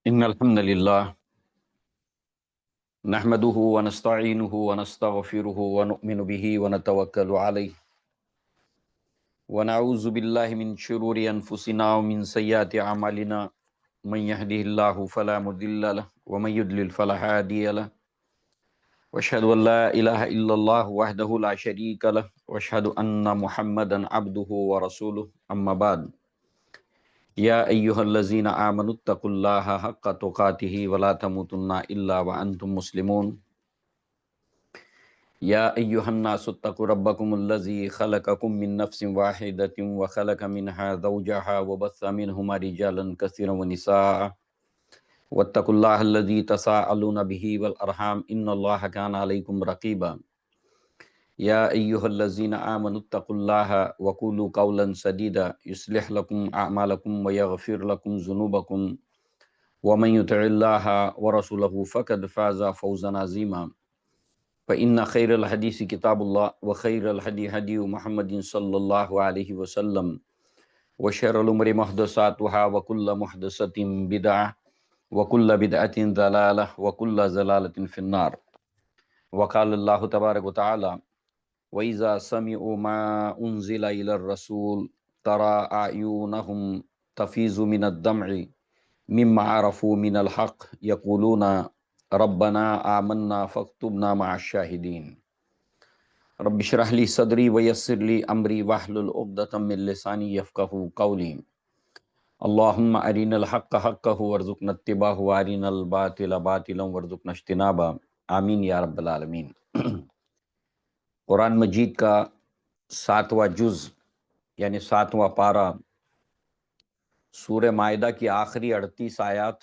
إن الحمد لله نحمده ونستعينه ونستغفره ونؤمن به ونتوكل عليه ونعوذ بالله من شرور أنفسنا ومن سيئات أعمالنا من يهده الله فلا مضل له ومن يضلل فلا هادي له وأشهد أن لا إله إلا الله وحده لا شريك له وأشهد أن محمدا عبده ورسوله أما بعد يا أيها الذين آمنوا اتقوا الله حق تقاته ولا تموتن إلا وأنتم مسلمون يا أيها الناس اتقوا ربكم الذي خلقكم من نفس واحدة وخلق منها زوجها وبث منهما رجالا كثيرا ونساء واتقوا الله الذي تساءلون به والأرحام إن الله كان عليكم رقيبا يا أيها الذين آمنوا اتقوا الله وقولوا قولا سديدا يصلح لكم أعمالكم ويغفر لكم ذنوبكم ومن يطع الله ورسوله فقد فاز فوزا عظيما فإن خير الحديث كتاب الله وخير الهدي هدي محمد صلى الله عليه وسلم وشر الأمور محدثاتها وكل محدثة بدعة وكل بدعة ضلالة وكل ضلالة في النار وقال الله تبارك وتعالى وإذا سمعوا ما أنزل إلى الرسول ترى أعينهم تفيض من الدمع مما عرفوا من الحق يقولون ربنا آمنا فاكتبنا مع الشاهدين رب اشرح لي صدري ويسر لي أمري واحلل عقدة من لساني يفقهوا قولي اللهم أرنا الحق حقا وارزقنا اتباعه وأرنا الباطل باطلا وارزقنا اجتنابه آمین یا رب العالمین۔ قرآن مجید کا 7واں جز یعنی 7واں پارہ سورہ مائدہ کی آخری 38 آیات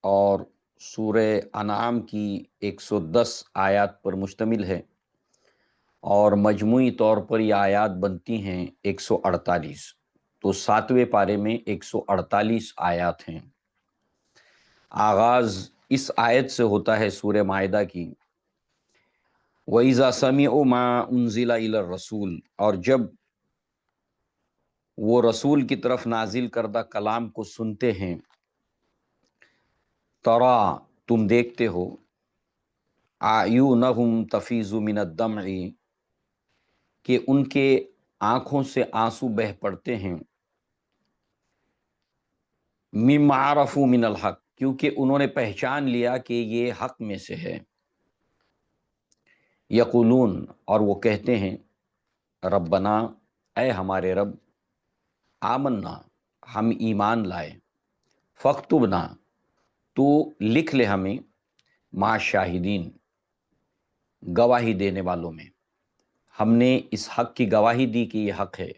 اور سورہ انعام کی 110 آیات پر مشتمل ہے، اور مجموعی طور پر یہ آیات بنتی ہیں 148۔ تو 7ویں پارے میں 148 آیات ہیں۔ آغاز اس آیت سے ہوتا ہے سورہ مائدہ کی، وَإِذَا سَمِعُوا مَا أُنزِلَ إِلَى الرَّسُولِ، اور جب وہ رسول کی طرف نازل کردہ کلام کو سنتے ہیں، تَرَى تم دیکھتے ہو، أَعْيُنَهُمْ تَفِيضُ مِنَ الدَّمْعِ کہ ان کے آنکھوں سے آنسو بہہ پڑتے ہیں، مِمَّا عَرَفُوا مِنَ الْحَقِّ کیونکہ انہوں نے پہچان لیا کہ یہ حق میں سے ہے، یقولون اور وہ کہتے ہیں، ربنا اے ہمارے رب، آمنا ہم ایمان لائے، فاکتبنا تو لکھ لے ہمیں، مع شاہدین گواہی دینے والوں میں۔ ہم نے اس حق کی گواہی دی کہ یہ حق ہے،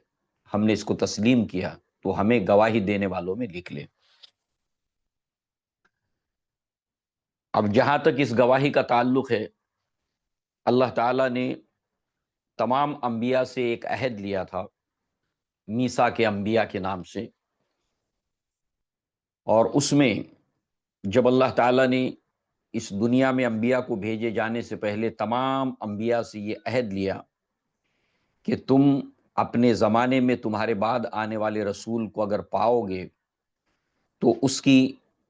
ہم نے اس کو تسلیم کیا، تو ہمیں گواہی دینے والوں میں لکھ لے۔ اب جہاں تک اس گواہی کا تعلق ہے، اللہ تعالیٰ نے تمام انبیاء سے ایک عہد لیا تھا، میثاق انبیاء کے نام سے، اور اس میں جب اللہ تعالیٰ نے اس دنیا میں انبیاء کو بھیجے جانے سے پہلے تمام انبیاء سے یہ عہد لیا کہ تم اپنے زمانے میں تمہارے بعد آنے والے رسول کو اگر پاؤ گے تو اس کی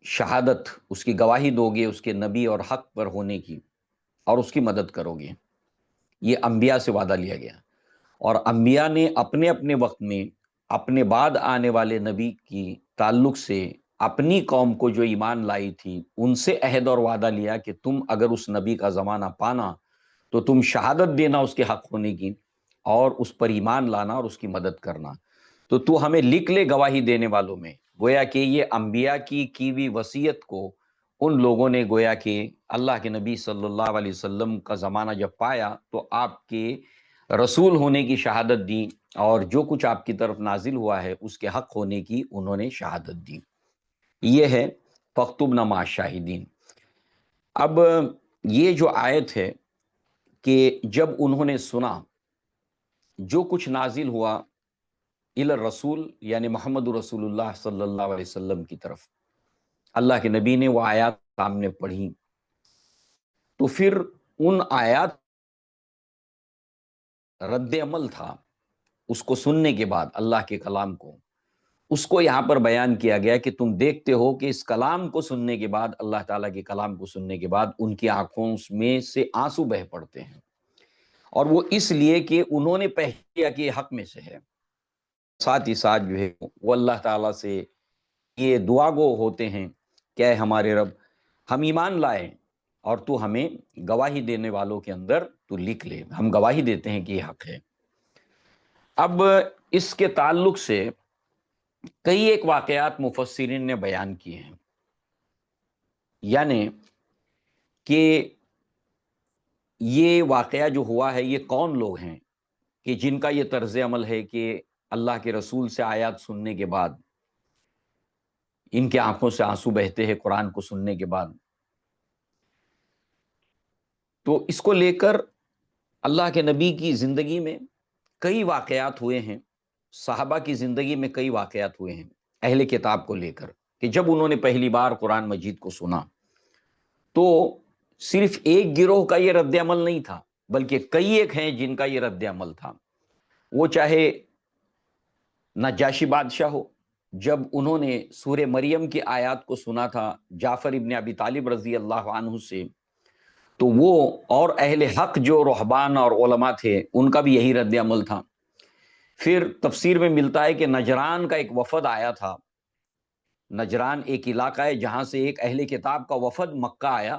شہادت، اس کی گواہی دو گے، اس کے نبی اور حق پر ہونے کی، اور اس کی مدد کرو گے۔ یہ انبیاء سے وعدہ لیا گیا، اور انبیاء نے اپنے اپنے وقت میں اپنے بعد آنے والے نبی کی تعلق سے اپنی قوم کو جو ایمان لائی تھی ان سے عہد اور وعدہ لیا کہ تم اگر اس نبی کا زمانہ پانا تو تم شہادت دینا اس کے حق ہونے کی، اور اس پر ایمان لانا اور اس کی مدد کرنا، تو ہمیں لکھ لے گواہی دینے والوں میں۔ گویا کہ یہ انبیاء کی ہوئی وصیت کو ان لوگوں نے گویا کہ اللہ کے نبی صلی اللہ علیہ وسلم کا زمانہ جب پایا تو آپ کے رسول ہونے کی شہادت دی، اور جو کچھ آپ کی طرف نازل ہوا ہے اس کے حق ہونے کی انہوں نے شہادت دی۔ یہ ہے فَاكْتُبْنَا مَعَ الشَّاهِدِينَ۔ اب یہ جو آیت ہے کہ جب انہوں نے سنا جو کچھ نازل ہوا الی الرسول یعنی محمد رسول اللہ صلی اللہ علیہ وسلم کی طرف، اللہ کے نبی نے وہ آیات سامنے پڑھی، تو پھر ان آیات رد عمل تھا اس کو سننے کے بعد اللہ کے کلام کو، اس کو یہاں پر بیان کیا گیا کہ تم دیکھتے ہو کہ اس کلام کو سننے کے بعد، اللہ تعالیٰ کے کلام کو سننے کے بعد ان کی آنکھوں میں سے آنسو بہہ پڑتے ہیں، اور وہ اس لیے کہ انہوں نے پہچانا کہ یہ حق میں سے ہے۔ ساتھ ہی ساتھ جو ہے وہ اللہ تعالیٰ سے یہ دعا گو ہوتے ہیں کہ اے ہمارے رب، ہم ایمان لائے اور تو ہمیں گواہی دینے والوں کے اندر تو لکھ لے، ہم گواہی دیتے ہیں کہ یہ حق ہے۔ اب اس کے تعلق سے کئی ایک واقعات مفسرین نے بیان کیے ہیں، یعنی کہ یہ واقعہ جو ہوا ہے، یہ کون لوگ ہیں کہ جن کا یہ طرز عمل ہے کہ اللہ کے رسول سے آیات سننے کے بعد ان کے آنکھوں سے آنسو بہتے ہیں قرآن کو سننے کے بعد۔ تو اس کو لے کر اللہ کے نبی کی زندگی میں کئی واقعات ہوئے ہیں، صحابہ کی زندگی میں کئی واقعات ہوئے ہیں اہل کتاب کو لے کر، کہ جب انہوں نے پہلی بار قرآن مجید کو سنا تو صرف ایک گروہ کا یہ رد عمل نہیں تھا، بلکہ کئی ایک ہیں جن کا یہ رد عمل تھا۔ وہ چاہے نجاشی بادشاہ ہو، جب انہوں نے سورہ مریم کی آیات کو سنا تھا جعفر ابن ابی طالب رضی اللہ عنہ سے، تو وہ اور اہل حق جو رہبان اور علماء تھے ان کا بھی یہی رد عمل تھا۔ پھر تفسیر میں ملتا ہے کہ نجران کا ایک وفد آیا تھا، نجران ایک علاقہ ہے جہاں سے ایک اہل کتاب کا وفد مکہ آیا،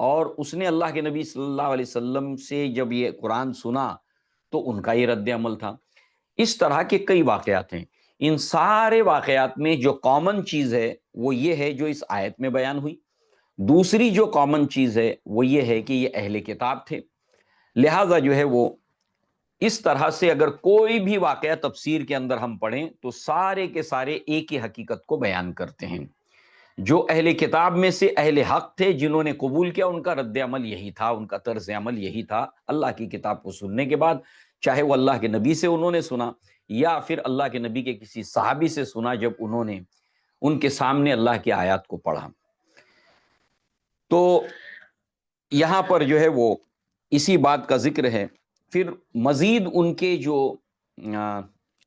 اور اس نے اللہ کے نبی صلی اللہ علیہ وسلم سے جب یہ قرآن سنا تو ان کا یہ رد عمل تھا۔ اس طرح کے کئی واقعات ہیں۔ ان سارے واقعات میں جو کامن چیز ہے وہ یہ ہے جو اس آیت میں بیان ہوئی۔ دوسری جو کامن چیز ہے وہ یہ ہے کہ یہ اہل کتاب تھے، لہٰذا جو ہے وہ اس طرح سے اگر کوئی بھی واقعہ تفسیر کے اندر ہم پڑھیں تو سارے کے سارے ایک ہی حقیقت کو بیان کرتے ہیں۔ جو اہل کتاب میں سے اہل حق تھے جنہوں نے قبول کیا، ان کا رد عمل یہی تھا، ان کا طرز عمل یہی تھا اللہ کی کتاب کو سننے کے بعد، چاہے وہ اللہ کے نبی سے انہوں نے سنا یا پھر اللہ کے نبی کے کسی صحابی سے سنا جب انہوں نے ان کے سامنے اللہ کی آیات کو پڑھا۔ تو یہاں پر جو ہے وہ اسی بات کا ذکر ہے۔ پھر مزید ان کے جو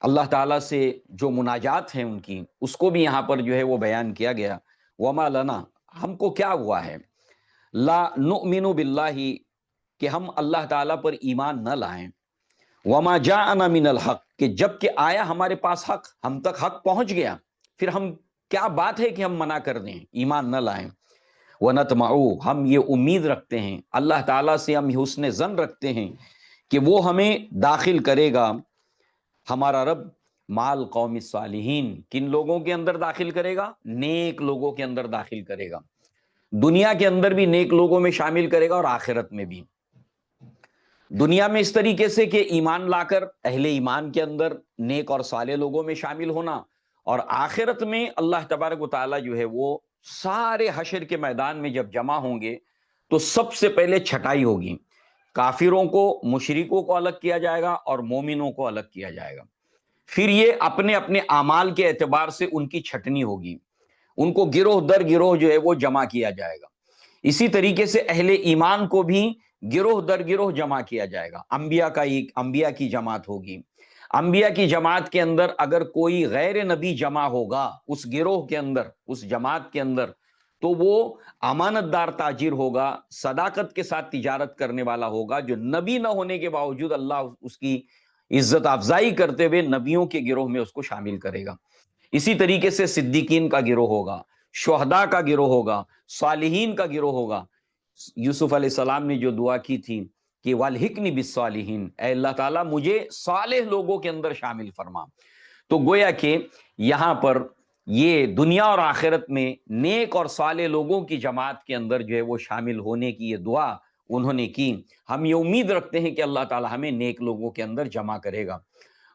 اللہ تعالیٰ سے جو مناجات ہیں ان کی، اس کو بھی یہاں پر جو ہے وہ بیان کیا گیا۔ وما لنا، ہم کو کیا ہوا ہے، لا نؤمن باللہ، کہ ہم اللہ تعالیٰ پر ایمان نہ لائیں، وما جاءنا من الحق، کہ جب کہ آیا ہمارے پاس حق، ہم تک حق پہنچ گیا، پھر ہم کیا بات ہے کہ ہم منع کر دیں، ایمان نہ لائیں۔ وَنَطْمَعُ، ہم یہ امید رکھتے ہیں اللہ تعالیٰ سے، ہم حسن ظن رکھتے ہیں کہ وہ ہمیں داخل کرے گا، ہمارا رب، مال قوم الصالحین، کن لوگوں کے اندر داخل کرے گا، نیک لوگوں کے اندر داخل کرے گا، دنیا کے اندر بھی نیک لوگوں میں شامل کرے گا اور آخرت میں بھی۔ دنیا میں اس طریقے سے کہ ایمان لا کر اہل ایمان کے اندر نیک اور صالح لوگوں میں شامل ہونا، اور آخرت میں اللہ تبارک و تعالیٰ جو ہے وہ سارے حشر کے میدان میں جب جمع ہوں گے تو سب سے پہلے چھٹائی ہوگی، کافروں کو، مشرکوں کو الگ کیا جائے گا اور مومنوں کو الگ کیا جائے گا۔ پھر یہ اپنے اپنے اعمال کے اعتبار سے ان کی چھٹنی ہوگی، ان کو گروہ در گروہ جو ہے وہ جمع کیا جائے گا۔ اسی طریقے سے اہل ایمان کو بھی گروہ در گروہ جمع کیا جائے گا۔ انبیاء کی جماعت ہوگی، انبیاء کی جماعت کے اندر اگر کوئی غیر نبی جمع ہوگا اس گروہ کے اندر، اس جماعت کے اندر، تو وہ امانت دار تاجر ہوگا، صداقت کے ساتھ تجارت کرنے والا ہوگا، جو نبی نہ ہونے کے باوجود اللہ اس کی عزت افزائی کرتے ہوئے نبیوں کے گروہ میں اس کو شامل کرے گا۔ اسی طریقے سے صدیقین کا گروہ ہوگا، شہداء کا گروہ ہوگا، صالحین کا گروہ ہوگا۔ یوسف علیہ السلام نے جو دعا کی تھی کہ وَالْحِقْنِي بِالصَّالِحِينَ، اے اللہ تعالیٰ مجھے صالح لوگوں کے اندر شامل فرما۔ تو گویا کہ یہاں پر یہ دنیا اور آخرت میں نیک اور صالح لوگوں کی جماعت کے اندر جو ہے وہ شامل ہونے کی یہ دعا انہوں نے کی۔ ہم یہ امید رکھتے ہیں کہ اللہ تعالیٰ ہمیں نیک لوگوں کے اندر جمع کرے گا۔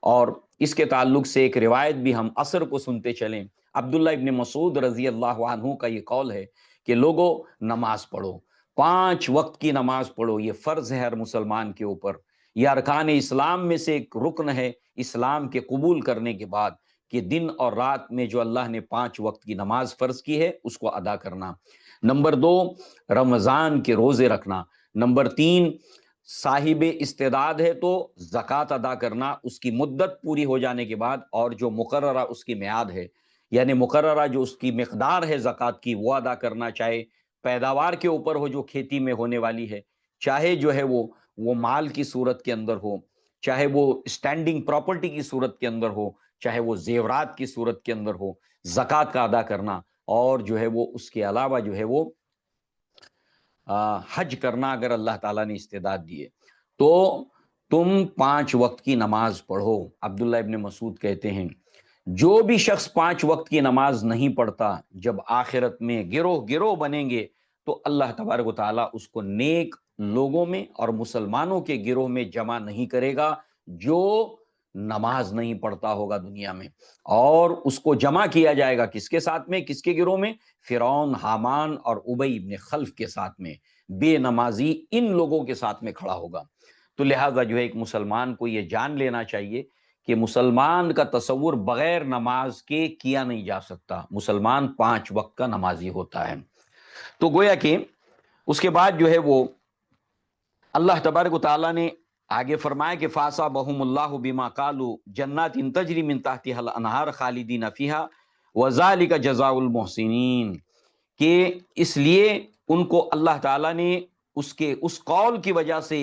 اور اس کے تعلق سے ایک روایت بھی ہم عصر کو سنتے چلیں، عبداللہ ابن مسعود رضی اللہ عنہ کا یہ قول ہے کہ لوگوں نماز پڑھو، 5 وقت کی نماز پڑھو، یہ فرض ہے ہر مسلمان کے اوپر، یہ ارکان اسلام میں سے ایک رکن ہے اسلام کے قبول کرنے کے بعد، کہ دن اور رات میں جو اللہ نے 5 وقت کی نماز فرض کی ہے اس کو ادا کرنا۔ نمبر 2، رمضان کے روزے رکھنا۔ نمبر 3، صاحب استعداد ہے تو زکوٰۃ ادا کرنا اس کی مدت پوری ہو جانے کے بعد، اور جو مقررہ اس کی میعاد ہے، یعنی مقررہ جو اس کی مقدار ہے زکوٰۃ کی، وہ ادا کرنا، چاہے پیداوار کے اوپر ہو جو کھیتی میں ہونے والی ہے، چاہے جو ہے وہ مال کی صورت کے اندر ہو، چاہے وہ اسٹینڈنگ پراپرٹی کی صورت کے اندر ہو، چاہے وہ زیورات کی صورت کے اندر ہو، زکوٰۃ کا ادا کرنا، اور جو ہے وہ اس کے علاوہ جو ہے وہ حج کرنا اگر اللہ تعالیٰ نے استعداد دیے تو تم 5 وقت کی نماز پڑھو۔ عبداللہ ابن مسعود کہتے ہیں جو بھی شخص 5 وقت کی نماز نہیں پڑھتا، جب آخرت میں گروہ گروہ بنیں گے تو اللہ تبارک و تعالیٰ اس کو نیک لوگوں میں اور مسلمانوں کے گروہ میں جمع نہیں کرے گا جو نماز نہیں پڑھتا ہوگا دنیا میں، اور اس کو جمع کیا جائے گا کس کے ساتھ میں، کس کے گروہ میں؟ فرعون، حامان اور ابی ابن خلف کے ساتھ میں، بے نمازی ان لوگوں کے ساتھ میں کھڑا ہوگا۔ تو لہٰذا جو ہے ایک مسلمان کو یہ جان لینا چاہیے کہ مسلمان کا تصور بغیر نماز کے کیا نہیں جا سکتا، مسلمان 5 وقت کا نمازی ہوتا ہے۔ تو گویا کہ اس کے بعد جو ہے وہ اللہ تبارک و تعالیٰ نے آگے فرمایا کہ فَأَصَابَهُمُ اللَّهُ بِمَا قَالُوا جَنَّاتٍ تَجْرِي مِن تَحْتِهَا الْأَنْهَارُ خَالِدِينَ فِيهَا وَذَلِكَ جَزَاءُ الْمُحْسِنِينَ، کہ اس لیے ان کو اللہ تعالیٰ نے اس قول کی وجہ سے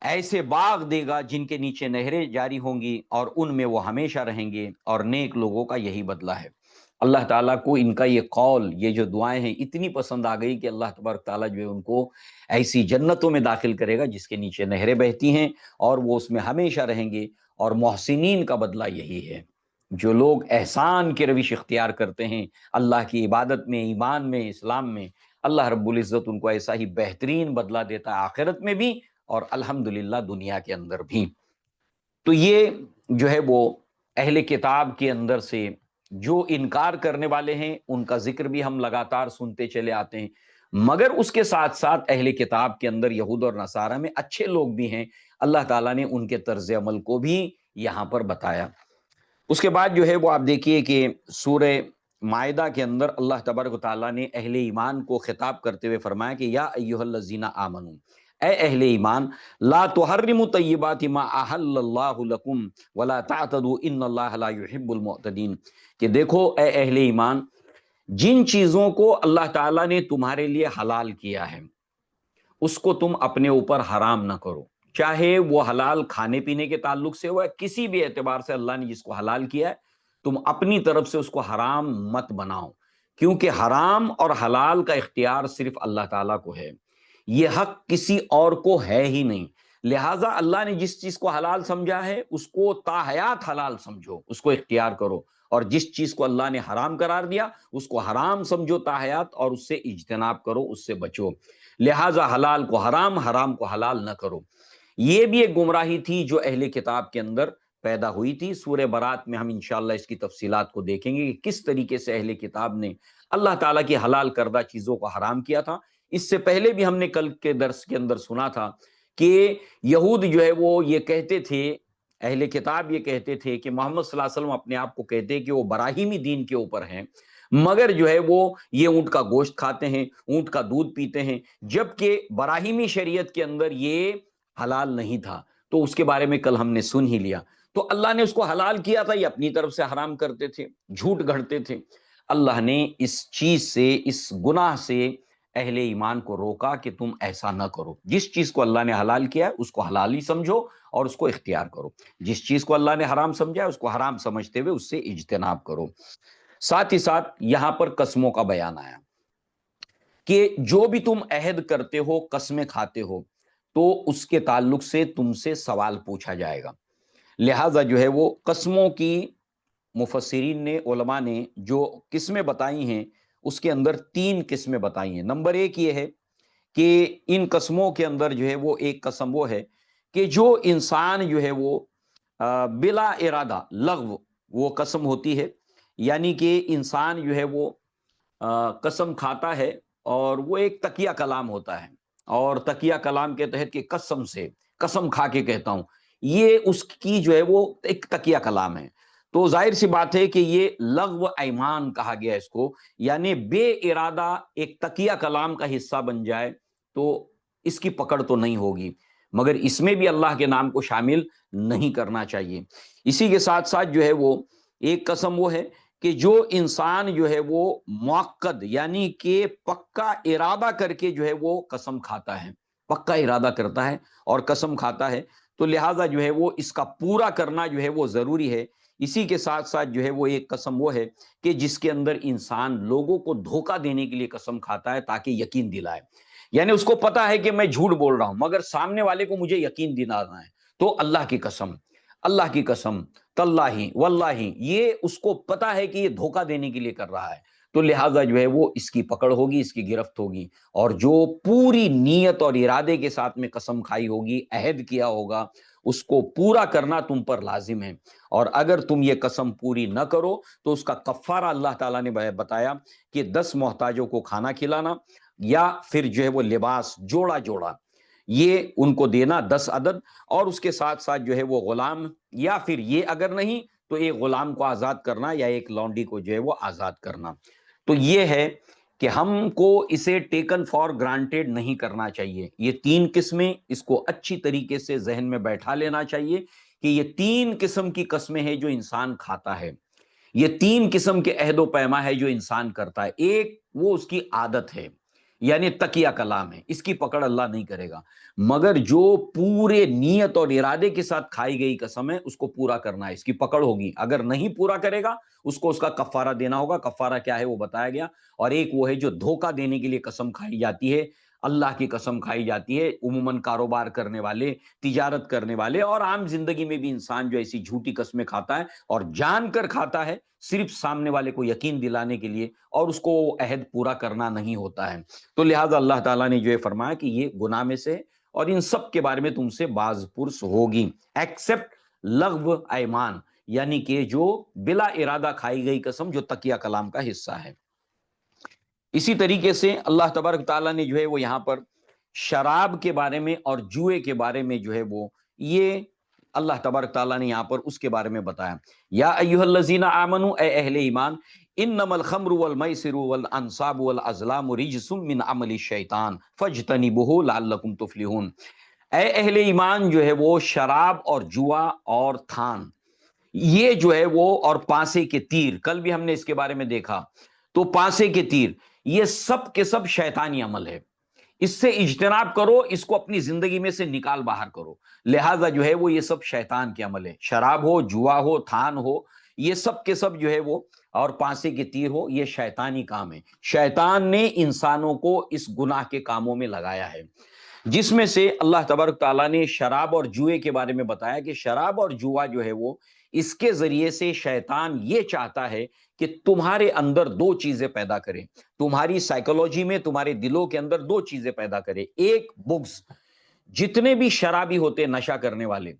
ایسے باغ دے گا جن کے نیچے نہریں جاری ہوں گی اور ان میں وہ ہمیشہ رہیں گے، اور نیک لوگوں کا یہی بدلہ ہے۔ اللہ تعالیٰ کو ان کا یہ قول، یہ جو دعائیں ہیں اتنی پسند آ گئی کہ اللہ تبارک تعالیٰ جو ہے ان کو ایسی جنتوں میں داخل کرے گا جس کے نیچے نہریں بہتی ہیں اور وہ اس میں ہمیشہ رہیں گے، اور محسنین کا بدلہ یہی ہے۔ جو لوگ احسان کی روش اختیار کرتے ہیں اللہ کی عبادت میں، ایمان میں، اسلام میں، اللہ رب العزت ان کو ایسا ہی بہترین بدلہ دیتا ہے آخرت میں بھی اور الحمدللہ دنیا کے اندر بھی۔ تو یہ جو ہے وہ اہل کتاب کے اندر سے جو انکار کرنے والے ہیں ان کا ذکر بھی ہم لگاتار سنتے چلے آتے ہیں، مگر اس کے ساتھ ساتھ اہل کتاب کے اندر یہود اور نصارہ میں اچھے لوگ بھی ہیں، اللہ تعالیٰ نے ان کے طرز عمل کو بھی یہاں پر بتایا۔ اس کے بعد جو ہے وہ آپ دیکھیے کہ سورہ مائدہ کے اندر اللہ تبارک و تعالیٰ نے اہل ایمان کو خطاب کرتے ہوئے فرمایا کہ یا ایھا الذین آمنوا، اے اہل ایمان، لا تحرموا طیبات ما احل اللہ لکم ولا تعتدوا ان اللہ لا يحب المعتدین، کہ دیکھو اے اہل ایمان، جن چیزوں کو اللہ تعالیٰ نے تمہارے لیے حلال کیا ہے اس کو تم اپنے اوپر حرام نہ کرو، چاہے وہ حلال کھانے پینے کے تعلق سے ہو یا کسی بھی اعتبار سے اللہ نے جس کو حلال کیا ہے تم اپنی طرف سے اس کو حرام مت بناؤ، کیونکہ حرام اور حلال کا اختیار صرف اللہ تعالیٰ کو ہے، یہ حق کسی اور کو ہے ہی نہیں۔ لہٰذا اللہ نے جس چیز کو حلال سمجھا ہے اس کو تاحیات حلال سمجھو، اس کو اختیار کرو، اور جس چیز کو اللہ نے حرام قرار دیا اس کو حرام سمجھو تاحیات، اور اس سے اجتناب کرو، اس سے بچو۔ لہٰذا حلال کو حرام، حرام کو حلال نہ کرو۔ یہ بھی ایک گمراہی تھی جو اہل کتاب کے اندر پیدا ہوئی تھی۔ سورہ برات میں ہم انشاءاللہ اس کی تفصیلات کو دیکھیں گے کہ کس طریقے سے اہل کتاب نے اللہ تعالیٰ کی حلال کردہ چیزوں کو حرام کیا تھا۔ اس سے پہلے بھی ہم نے کل کے درس کے اندر سنا تھا کہ یہود جو ہے وہ یہ کہتے تھے، اہل کتاب یہ کہتے تھے کہ محمد صلی اللہ علیہ وسلم اپنے آپ کو کہتے کہ وہ براہیمی دین کے اوپر ہیں، مگر جو ہے وہ یہ اونٹ کا گوشت کھاتے ہیں، اونٹ کا دودھ پیتے ہیں، جبکہ براہیمی شریعت کے اندر یہ حلال نہیں تھا۔ تو اس کے بارے میں کل ہم نے سن ہی لیا۔ تو اللہ نے اس کو حلال کیا تھا، یہ اپنی طرف سے حرام کرتے تھے، جھوٹ گھڑتے تھے۔ اللہ نے اس چیز سے، اس گناہ سے اہل ایمان کو روکا کہ تم ایسا نہ کرو، جس چیز کو اللہ نے حلال کیا ہے اس کو حلال ہی سمجھو اور اس کو اختیار کرو، جس چیز کو اللہ نے حرام سمجھا ہے اس کو حرام سمجھتے ہوئے اس سے اجتناب کرو۔ ساتھ ہی ساتھ یہاں پر قسموں کا بیان آیا کہ جو بھی تم عہد کرتے ہو، قسمیں کھاتے ہو، تو اس کے تعلق سے تم سے سوال پوچھا جائے گا۔ لہٰذا جو ہے وہ قسموں کی مفسرین نے، علماء نے جو قسمیں بتائی ہیں اس کے اندر 3 قسمیں بتائی ہیں۔ نمبر 1 یہ ہے کہ ان قسموں کے اندر جو ہے وہ ایک قسم وہ ہے کہ جو انسان جو ہے وہ بلا ارادہ لغو وہ قسم ہوتی ہے، یعنی کہ انسان جو ہے وہ قسم کھاتا ہے اور وہ ایک تقیہ کلام ہوتا ہے، اور تقیہ کلام کے تحت کہ قسم سے، قسم کھا کے کہتا ہوں، یہ اس کی جو ہے وہ ایک تقیہ کلام ہے۔ تو ظاہر سی بات ہے کہ یہ لغو ایمان کہا گیا اس کو، یعنی بے ارادہ ایک تقیہ کلام کا حصہ بن جائے تو اس کی پکڑ تو نہیں ہوگی، مگر اس میں بھی اللہ کے نام کو شامل نہیں کرنا چاہیے۔ اسی کے ساتھ ساتھ جو ہے وہ ایک قسم وہ ہے کہ جو انسان جو ہے وہ معقد یعنی کہ پکا ارادہ کر کے جو ہے وہ قسم کھاتا ہے، پکا ارادہ کرتا ہے اور قسم کھاتا ہے، تو لہٰذا جو ہے وہ اس کا پورا کرنا جو ہے وہ ضروری ہے۔ اسی کے ساتھ ساتھ جو ہے وہ ایک قسم وہ ہے کہ جس کے اندر انسان لوگوں کو دھوکہ دینے کے لیے قسم کھاتا ہے تاکہ یقین دلائے، یعنی اس کو پتا ہے کہ میں جھوٹ بول رہا ہوں مگر سامنے والے کو مجھے یقین دلانا ہے، تو اللہ کی قسم، اللہ کی قسم، تاللہ واللہ، یہ اس کو پتا ہے کہ یہ دھوکہ دینے کے لیے کر رہا ہے، تو لہٰذا جو ہے وہ اس کی پکڑ ہوگی، اس کی گرفت ہوگی، اور جو پوری نیت اور ارادے کے ساتھ میں قسم کھائی ہوگی، عہد کیا ہوگا، اس کو پورا کرنا تم پر لازم ہے، اور اگر تم یہ قسم پوری نہ کرو تو اس کا کفارہ اللہ تعالیٰ نے بتایا کہ 10 محتاجوں کو کھانا کھلانا، یا پھر جو ہے وہ لباس جوڑا جوڑا یہ ان کو دینا 10 عدد، اور اس کے ساتھ ساتھ جو ہے وہ غلام، یا پھر یہ اگر نہیں تو ایک غلام کو آزاد کرنا یا ایک لونڈی کو جو ہے وہ آزاد کرنا۔ تو یہ ہے کہ ہم کو اسے ٹیکن فار گرانٹیڈ نہیں کرنا چاہیے، یہ 3 قسمیں اس کو اچھی طریقے سے ذہن میں بیٹھا لینا چاہیے کہ یہ 3 قسم کی قسمیں ہیں جو انسان کھاتا ہے، یہ 3 قسم کے عہد و پیما ہے جو انسان کرتا ہے۔ ایک وہ اس کی عادت ہے، یعنی تقیہ کلام ہے، اس کی پکڑ اللہ نہیں کرے گا، مگر جو پورے نیت اور ارادے کے ساتھ کھائی گئی قسم ہے اس کو پورا کرنا ہے، اس کی پکڑ ہوگی، اگر نہیں پورا کرے گا اس کو اس کا کفارہ دینا ہوگا، کفارہ کیا ہے وہ بتایا گیا۔ اور ایک وہ ہے جو دھوکہ دینے کے لیے قسم کھائی جاتی ہے، اللہ کی قسم کھائی جاتی ہے، عموماً کاروبار کرنے والے، تجارت کرنے والے، اور عام زندگی میں بھی انسان جو ایسی جھوٹی قسمیں کھاتا ہے اور جان کر کھاتا ہے، صرف سامنے والے کو یقین دلانے کے لیے، اور اس کو عہد پورا کرنا نہیں ہوتا ہے۔ تو لہٰذا اللہ تعالیٰ نے جو ہے فرمایا کہ یہ گناہ میں سے، اور ان سب کے بارے میں تم سے باز پرس ہوگی، ایکسپٹ لغو ایمان، یعنی کہ جو بلا ارادہ کھائی گئی قسم جو تقیہ کلام کا حصہ ہے۔ اسی طریقے سے اللہ تبارک تعالیٰ نے جو ہے وہ یہاں پر شراب کے بارے میں اور جوئے کے بارے میں جو ہے وہ یہ اللہ تبارک تعالیٰ نے یہاں پر اس کے بارے میں بتایا، یا ایھا الذین آمنوا، اے اہل ایمان، انما الخمر والمیسر والانصاب والازلام رجس من عمل الشیطان فاجتنبوہ لعلکم تفلحون۔ اے اہل ایمان جو ہے وہ شراب اور جوا اور تھان، یہ جو ہے وہ، اور پانسے کے تیر، کل بھی ہم نے اس کے بارے میں دیکھا، تو پانسے کے تیر یہ سب کے سب شیطانی عمل ہے، اس سے اجتناب کرو، اس کو اپنی زندگی میں سے نکال باہر کرو، لہٰذا جو ہے وہ یہ سب شیطان کے عمل ہے، شراب ہو، جوا ہو، تھان ہو، یہ سب کے سب جو ہے وہ، اور پانسے کے تیر ہو، یہ شیطانی کام ہے، شیطان نے انسانوں کو اس گناہ کے کاموں میں لگایا ہے، جس میں سے اللہ تبارک تعالیٰ نے شراب اور جوئے کے بارے میں بتایا کہ شراب اور جوا جو ہے وہ، اس کے ذریعے سے شیطان یہ چاہتا ہے کہ تمہارے اندر 2 چیزیں پیدا کرے، تمہاری سائیکولوجی میں، تمہارے دلوں کے اندر 2 چیزیں پیدا کرے، ایک بغض، جتنے بھی شرابی ہوتے نشہ کرنے والے،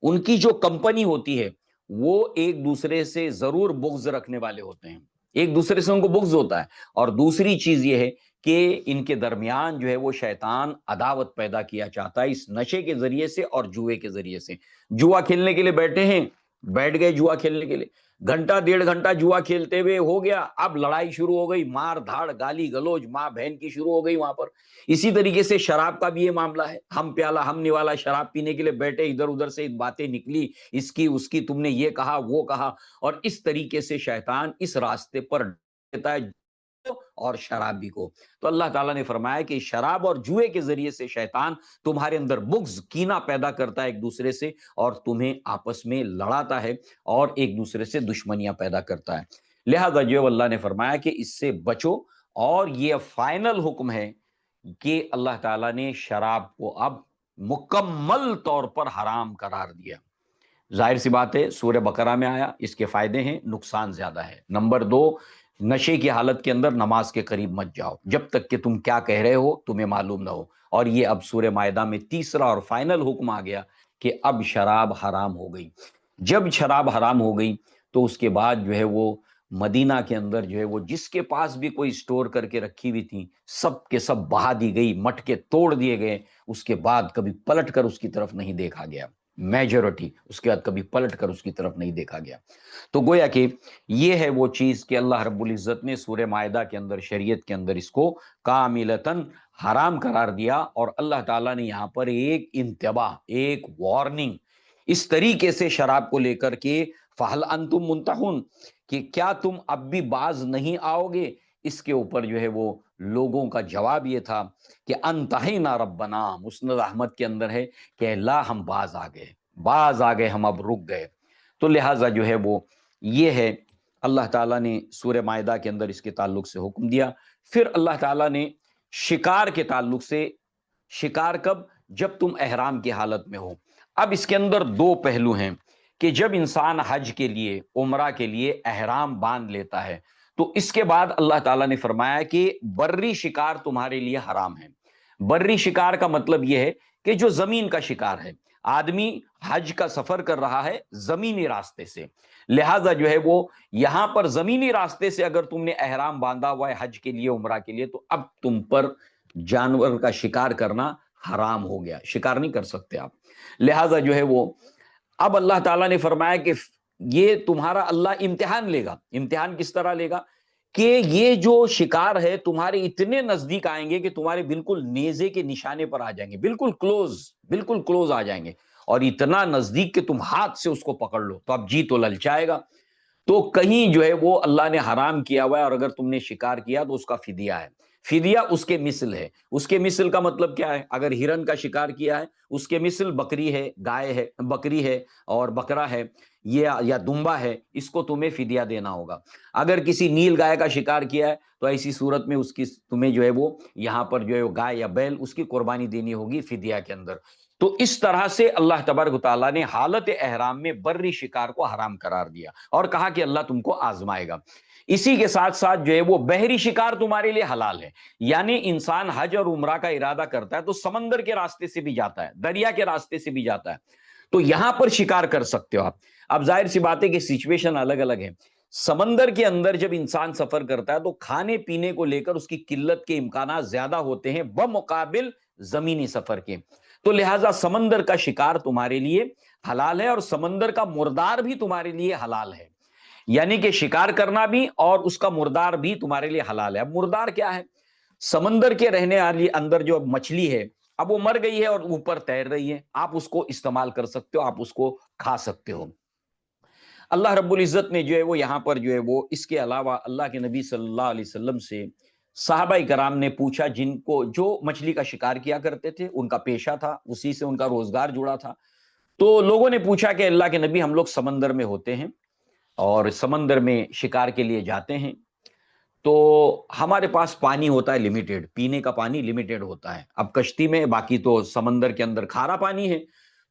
ان کی جو کمپنی ہوتی ہے وہ ایک دوسرے سے ضرور بغض رکھنے والے ہوتے ہیں، ایک دوسرے سے ان کو بغض ہوتا ہے، اور دوسری چیز یہ ہے کہ ان کے درمیان جو ہے وہ شیطان عداوت پیدا کیا چاہتا ہے اس نشے کے ذریعے سے اور جوئے کے ذریعے سے۔ جوا کھیلنے کے لیے بیٹھے ہیں، بیٹھ گئے جوا کھیلنے کے لیے، گھنٹہ 1.5 گھنٹہ جوا کھیلتے ہوئے ہو گیا، اب لڑائی شروع ہو گئی، مار دھاڑ، گالی گلوچ، ماں بہن کی شروع ہو گئی وہاں پر۔ اسی طریقے سے شراب کا بھی یہ معاملہ ہے، ہم پیالہ ہم نوالا شراب پینے کے لیے بیٹھے، ادھر ادھر سے باتیں نکلی، اس کی اس کی، تم نے یہ کہا وہ کہا، اور اس طریقے سے شیطان اس راستے پر دیتا ہے اور شرابی کو۔ تو اللہ تعالیٰ نے فرمایا کہ شراب اور جوئے کے ذریعے سے شیطان تمہارے اندر بغض، کینہ پیدا کرتا ہے ایک دوسرے سے، اور تمہیں آپس میں لڑاتا ہے اور ایک دوسرے سے دشمنیاں پیدا کرتا ہے، لہذا جو اللہ نے فرمایا کہ اس سے بچو، اور یہ فائنل حکم ہے کہ اللہ تعالیٰ نے شراب کو اب مکمل طور پر حرام قرار دیا۔ ظاہر سی بات ہے، سورہ بقرہ میں آیا، اس کے فائدے ہیں، نقصان زیادہ ہے۔ نمبر 2، نشے کی حالت کے اندر نماز کے قریب مت جاؤ جب تک کہ تم کیا کہہ رہے ہو تمہیں معلوم نہ ہو، اور یہ اب سورہ مائدہ میں تیسرا اور فائنل حکم آ گیا کہ اب شراب حرام ہو گئی۔ جب شراب حرام ہو گئی تو اس کے بعد جو ہے وہ مدینہ کے اندر جو ہے وہ جس کے پاس بھی کوئی سٹور کر کے رکھی ہوئی تھی، سب کے سب بہا دی گئی، مٹکے توڑ دیے گئے، اس کے بعد کبھی پلٹ کر اس کی طرف نہیں دیکھا گیا۔ میجورٹی, اس کے بعد کبھی پلٹ کر اس کی طرف نہیں دیکھا گیا. تو گویا کہ یہ ہے وہ چیز کہ اللہ رب العزت نے سورہ مائدہ کے اندر, شریعت کے اندر اس کو کاملتاً حرام قرار دیا, اور اللہ تعالیٰ نے یہاں پر ایک انتباہ, ایک وارننگ اس طریقے سے شراب کو لے کر کے فہل انتم منتہون, کہ کیا تم اب بھی باز نہیں آؤ گے. اس کے اوپر جو ہے وہ لوگوں کا جواب یہ تھا کہ انتہینا ربنا, مسند احمد کے اندر ہے کہ اللہ ہم باز آ گئے, ہم اب رک گئے. تو لہٰذا جو ہے وہ یہ ہے, اللہ تعالیٰ نے سورہ مائدہ کے اندر اس کے تعلق سے حکم دیا. پھر اللہ تعالیٰ نے شکار کے تعلق سے, شکار کب؟ جب تم احرام کی حالت میں ہو. اب اس کے اندر دو پہلو ہیں کہ جب انسان حج کے لیے, عمرہ کے لیے احرام باندھ لیتا ہے تو اس کے بعد اللہ تعالیٰ نے فرمایا کہ بری شکار تمہارے لیے حرام ہے. بری شکار کا مطلب یہ ہے کہ جو زمین کا شکار ہے, آدمی حج کا سفر کر رہا ہے زمینی راستے سے, لہٰذا جو ہے وہ یہاں پر زمینی راستے سے اگر تم نے احرام باندھا ہوا ہے حج کے لیے, عمرہ کے لیے, تو اب تم پر جانور کا شکار کرنا حرام ہو گیا, شکار نہیں کر سکتے آپ. لہٰذا جو ہے وہ اب اللہ تعالیٰ نے فرمایا کہ یہ تمہارا اللہ امتحان لے گا. امتحان کس طرح لے گا کہ یہ جو شکار ہے تمہارے اتنے نزدیک آئیں گے کہ تمہارے بالکل نیزے کے نشانے پر آ جائیں گے, بالکل کلوز آ جائیں گے, اور اتنا نزدیک کہ تم ہاتھ سے اس کو پکڑ لو تو اب جی تو للچائے گا. تو کہیں جو ہے وہ اللہ نے حرام کیا ہوا ہے, اور اگر تم نے شکار کیا تو اس کا فدیہ ہے. فدیہ اس کے مثل ہے. اس کے مثل کا مطلب کیا ہے؟ اگر ہرن کا شکار کیا ہے اس کے مثل بکری ہے, گائے ہے, بکری ہے اور بکرا ہے, یہ یا دمبا ہے, اس کو تمہیں فدیہ دینا ہوگا. اگر کسی نیل گائے کا شکار کیا ہے تو ایسی صورت میں اس کی تمہیں جو ہے وہ یہاں پر جو ہے وہ گائے یا بیل, اس کی قربانی دینی ہوگی فدیہ کے اندر. تو اس طرح سے اللہ تبارک و تعالیٰ نے حالت احرام میں بری شکار کو حرام قرار دیا اور کہا کہ اللہ تم کو آزمائے گا. اسی کے ساتھ ساتھ جو ہے وہ بحری شکار تمہارے لیے حلال ہے. یعنی انسان حج اور عمرہ کا ارادہ کرتا ہے تو سمندر کے راستے سے بھی جاتا ہے, دریا کے راستے سے بھی جاتا ہے, تو یہاں پر شکار کر سکتے ہو آپ. اب ظاہر سی بات ہے کہ سچویشن الگ الگ ہے. سمندر کے اندر جب انسان سفر کرتا ہے تو کھانے پینے کو لے کر اس کی قلت کے امکانات زیادہ ہوتے ہیں بمقابل زمینی سفر کے. تو لہٰذا سمندر کا شکار تمہارے لیے حلال ہے, اور سمندر کا مردار بھی تمہارے لیے حلال ہے. یعنی کہ شکار کرنا بھی اور اس کا مردار بھی تمہارے لیے حلال ہے. اب مردار کیا ہے؟ سمندر کے رہنے والی اندر جو مچھلی ہے, اب وہ مر گئی ہے اور اوپر تیر رہی ہے, آپ اس کو استعمال کر سکتے ہو, آپ اس کو کھا سکتے ہو. اللہ رب العزت نے جو ہے وہ یہاں پر جو ہے وہ اس کے علاوہ اللہ کے نبی صلی اللہ علیہ وسلم سے صحابہ کرام نے پوچھا, جن کو جو مچھلی کا شکار کیا کرتے تھے, ان کا پیشہ تھا, اسی سے ان کا روزگار جڑا تھا. تو لوگوں نے پوچھا کہ اللہ کے نبی, ہم لوگ سمندر میں ہوتے ہیں اور سمندر میں شکار کے لیے جاتے ہیں, تو ہمارے پاس پانی ہوتا ہے لمیٹیڈ, پینے کا پانی لمیٹیڈ ہوتا ہے. اب کشتی میں, باقی تو سمندر کے اندر کھارا پانی ہے,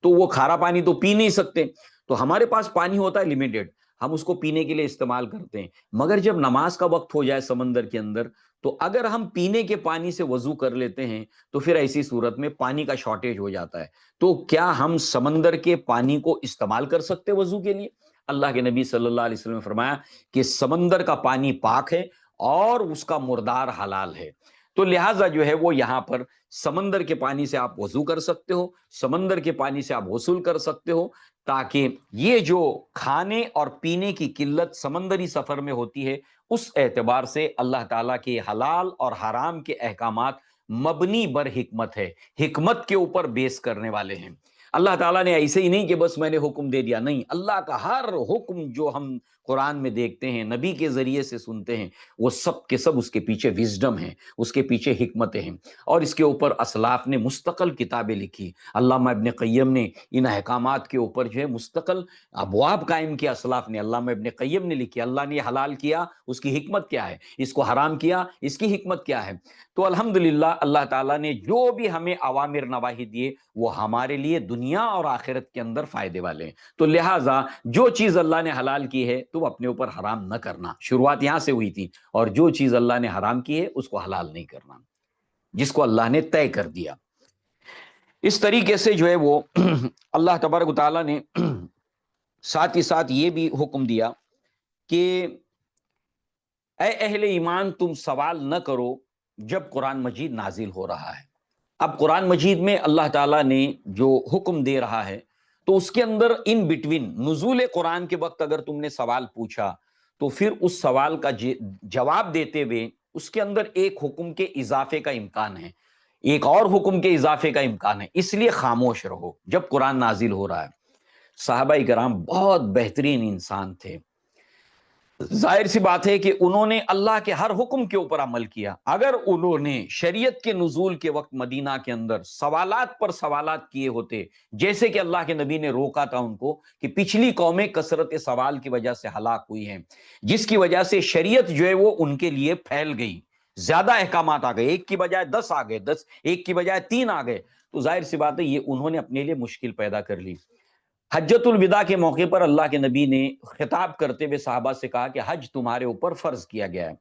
تو وہ کھارا پانی تو پی نہیں سکتے, تو ہمارے پاس پانی ہوتا ہے لمیٹیڈ, ہم اس کو پینے کے لیے استعمال کرتے ہیں. مگر جب نماز کا وقت ہو جائے سمندر کے اندر, تو اگر ہم پینے کے پانی سے وضو کر لیتے ہیں تو پھر ایسی صورت میں پانی کا شارٹیج ہو جاتا ہے. تو کیا ہم سمندر کے پانی کو استعمال کر سکتے وضو کے لیے؟ اللہ کے نبی صلی اللہ علیہ وسلم نے فرمایا کہ سمندر کا پانی پاک ہے اور اس کا مردار حلال ہے. تو لہٰذا جو ہے وہ یہاں پر سمندر کے پانی سے آپ وضو کر سکتے ہو, سمندر کے پانی سے آپ غسل کر سکتے ہو, تاکہ یہ جو کھانے اور پینے کی قلت سمندری سفر میں ہوتی ہے, اس اعتبار سے اللہ تعالیٰ کے حلال اور حرام کے احکامات مبنی بر حکمت ہے, حکمت کے اوپر بیس کرنے والے ہیں. اللہ تعالیٰ نے ایسے ہی نہیں کہ بس میں نے حکم دے دیا, نہیں, اللہ کا ہر حکم جو ہم قرآن میں دیکھتے ہیں, نبی کے ذریعے سے سنتے ہیں, وہ سب کے سب اس کے پیچھے وزڈم ہیں, اس کے پیچھے حکمتیں ہیں, اور اس کے اوپر اسلاف نے مستقل کتابیں لکھی. علامہ ابن قیم نے ان احکامات کے اوپر جو ہے مستقل ابواب قائم کیا. اسلاف نے, علامہ ابن قیم نے لکھی, اللہ نے حلال کیا, اس کی حکمت کیا ہے, اس کو حرام کیا, اس کی حکمت کیا ہے. تو الحمدللہ اللہ تعالیٰ نے جو بھی ہمیں اوامر نواہی دیے وہ ہمارے لیے دنیا اور آخرت کے اندر فائدے والے ہیں. تو لہٰذا جو چیز اللہ نے حلال کی ہے تو وہ اپنے اوپر حرام نہ کرنا. شروعات یہاں سے ہوئی تھی, اور جو چیز اللہ نے حرام کی ہے اس کو حلال نہیں کرنا, جس کو اللہ نے طے کر دیا. اس طریقے سے جو ہے وہ اللہ تبارک و تعالیٰ نے ساتھ ہی ساتھ یہ بھی حکم دیا کہ اے اہل ایمان, تم سوال نہ کرو جب قرآن مجید نازل ہو رہا ہے. اب قرآن مجید میں اللہ تعالیٰ نے جو حکم دے رہا ہے تو اس کے اندر ان بٹوین نزول قرآن کے وقت اگر تم نے سوال پوچھا تو پھر اس سوال کا جواب دیتے ہوئے اس کے اندر ایک حکم کے اضافے کا امکان ہے، ایک اور حکم کے اضافے کا امکان ہے، اس لیے خاموش رہو جب قرآن نازل ہو رہا ہے۔ صحابہ کرام بہت بہترین انسان تھے، ظاہر سی بات ہے کہ انہوں نے اللہ کے ہر حکم کے اوپر عمل کیا۔ اگر انہوں نے شریعت کے نزول کے وقت مدینہ کے اندر سوالات پر سوالات کیے ہوتے، جیسے کہ اللہ کے نبی نے روکا تھا ان کو کہ پچھلی قومیں کثرت سوال کی وجہ سے ہلاک ہوئی ہیں، جس کی وجہ سے شریعت جو ہے وہ ان کے لیے پھیل گئی، زیادہ احکامات آ گئے، ایک کی بجائے 10 آ گئے، 10 ایک کی بجائے 3 آ گئے، تو ظاہر سی بات ہے یہ انہوں نے اپنے لیے مشکل پیدا کر لی۔ حجۃ الوداع کے موقع پر اللہ کے نبی نے خطاب کرتے ہوئے صحابہ سے کہا کہ حج تمہارے اوپر فرض کیا گیا ہے۔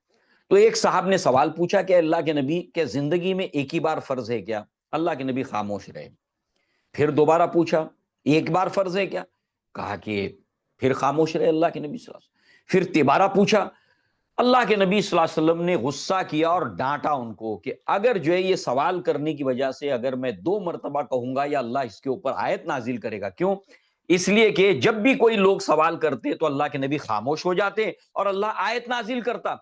تو ایک صاحب نے سوال پوچھا کہ اللہ کے نبی کیا زندگی میں ایک ہی بار فرض ہے کیا؟ اللہ کے نبی خاموش رہے۔ پھر دوبارہ پوچھا ایک بار فرض ہے کیا؟ کہا کہ پھر خاموش رہے اللہ کے نبی صلی اللہ علیہ وسلم۔ پھر تیبارہ پوچھا، اللہ کے نبی صلی اللہ علیہ وسلم نے غصہ کیا اور ڈانٹا ان کو کہ اگر جو ہے یہ سوال کرنے کی وجہ سے اگر میں 2 مرتبہ کہوں گا یا اللہ اس کے اوپر آیت نازل کرے گا۔ کیوں؟ اس لیے کہ جب بھی کوئی لوگ سوال کرتے تو اللہ کے نبی خاموش ہو جاتے اور اللہ آیت نازل کرتا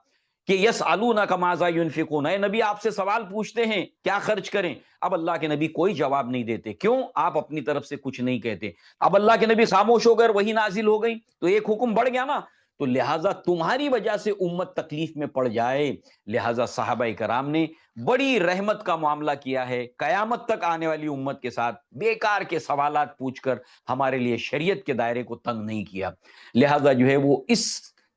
کہ یسألونک ماذا ینفقون، اے نبی آپ سے سوال پوچھتے ہیں کیا خرچ کریں۔ اب اللہ کے نبی کوئی جواب نہیں دیتے، کیوں؟ آپ اپنی طرف سے کچھ نہیں کہتے۔ اب اللہ کے نبی خاموش ہو گئے، وہی نازل ہو گئی تو ایک حکم بڑھ گیا نا، تو لہٰذا تمہاری وجہ سے امت تکلیف میں پڑ جائے، لہٰذا صحابہ کرام نے بڑی رحمت کا معاملہ کیا ہے قیامت تک آنے والی امت کے ساتھ، بیکار کے سوالات پوچھ کر ہمارے لیے شریعت کے دائرے کو تنگ نہیں کیا۔ لہٰذا جو ہے وہ اس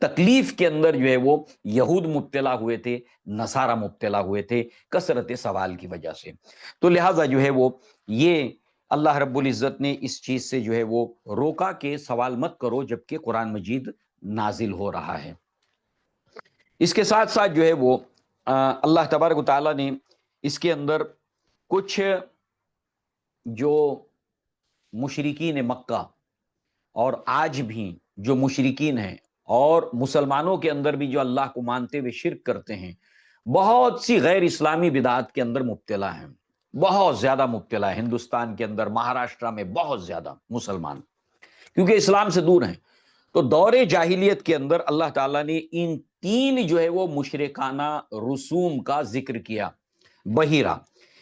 تکلیف کے اندر جو ہے وہ یہود مبتلا ہوئے تھے، نصارہ مبتلا ہوئے تھے کثرت سوال کی وجہ سے۔ تو لہٰذا جو ہے وہ یہ اللہ رب العزت نے اس چیز سے جو ہے وہ روکا کہ سوال مت کرو جبکہ قرآن مجید نازل ہو رہا ہے۔ اس کے ساتھ ساتھ جو ہے وہ اللہ تبارک و تعالیٰ نے اس کے اندر کچھ جو مشرکین مکہ اور آج بھی جو مشرکین ہیں اور مسلمانوں کے اندر بھی جو اللہ کو مانتے ہوئے شرک کرتے ہیں، بہت سی غیر اسلامی بدعات کے اندر مبتلا ہیں، بہت زیادہ مبتلا ہے ہندوستان کے اندر، مہاراشٹر میں بہت زیادہ مسلمان، کیونکہ اسلام سے دور ہیں۔ تو دور جاہلیت کے اندر اللہ تعالیٰ نے ان 3 جو ہے وہ مشرکانہ رسوم کا ذکر کیا۔ بحیرہ،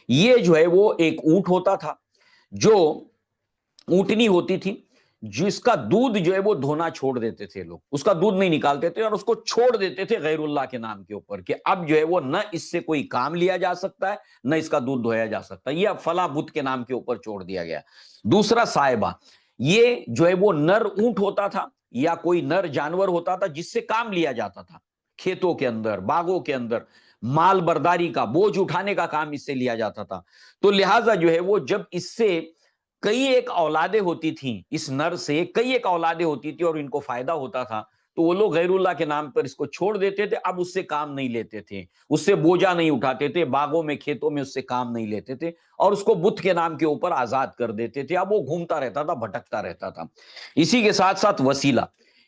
یہ جو ہے وہ ایک اونٹ ہوتا تھا، جو اونٹنی ہوتی تھی جس کا دودھ جو ہے وہ دھونا چھوڑ دیتے تھے لوگ، اس کا دودھ نہیں نکالتے تھے اور اس کو چھوڑ دیتے تھے غیر اللہ کے نام کے اوپر کہ اب جو ہے وہ نہ اس سے کوئی کام لیا جا سکتا ہے نہ اس کا دودھ دھویا جا سکتا ہے، یہ اب فلاں بت کے نام کے اوپر چھوڑ دیا گیا۔ دوسرا صائبہ، یہ جو ہے وہ نر اونٹ ہوتا تھا یا کوئی نر جانور ہوتا تھا جس سے کام لیا جاتا تھا، کھیتوں کے اندر، باغوں کے اندر مال برداری کا، بوجھ اٹھانے کا کام اس سے لیا جاتا تھا۔ تو لہٰذا جو ہے وہ جب اس سے کئی ایک اولادیں ہوتی تھیں، اس نر سے کئی ایک اولادیں ہوتی تھی اور ان کو فائدہ ہوتا تھا، تو وہ لوگ غیر اللہ کے نام پر اس کو چھوڑ دیتے تھے، اب اس سے کام نہیں لیتے تھے، اس سے بوجھا نہیں اٹھاتے تھے، باغوں میں کھیتوں میں اس سے کام نہیں لیتے تھے اور اس کو بت کے نام کے اوپر آزاد کر دیتے تھے، اب وہ گھومتا رہتا تھا، بھٹکتا رہتا تھا۔ اسی کے ساتھ ساتھ وسیلہ،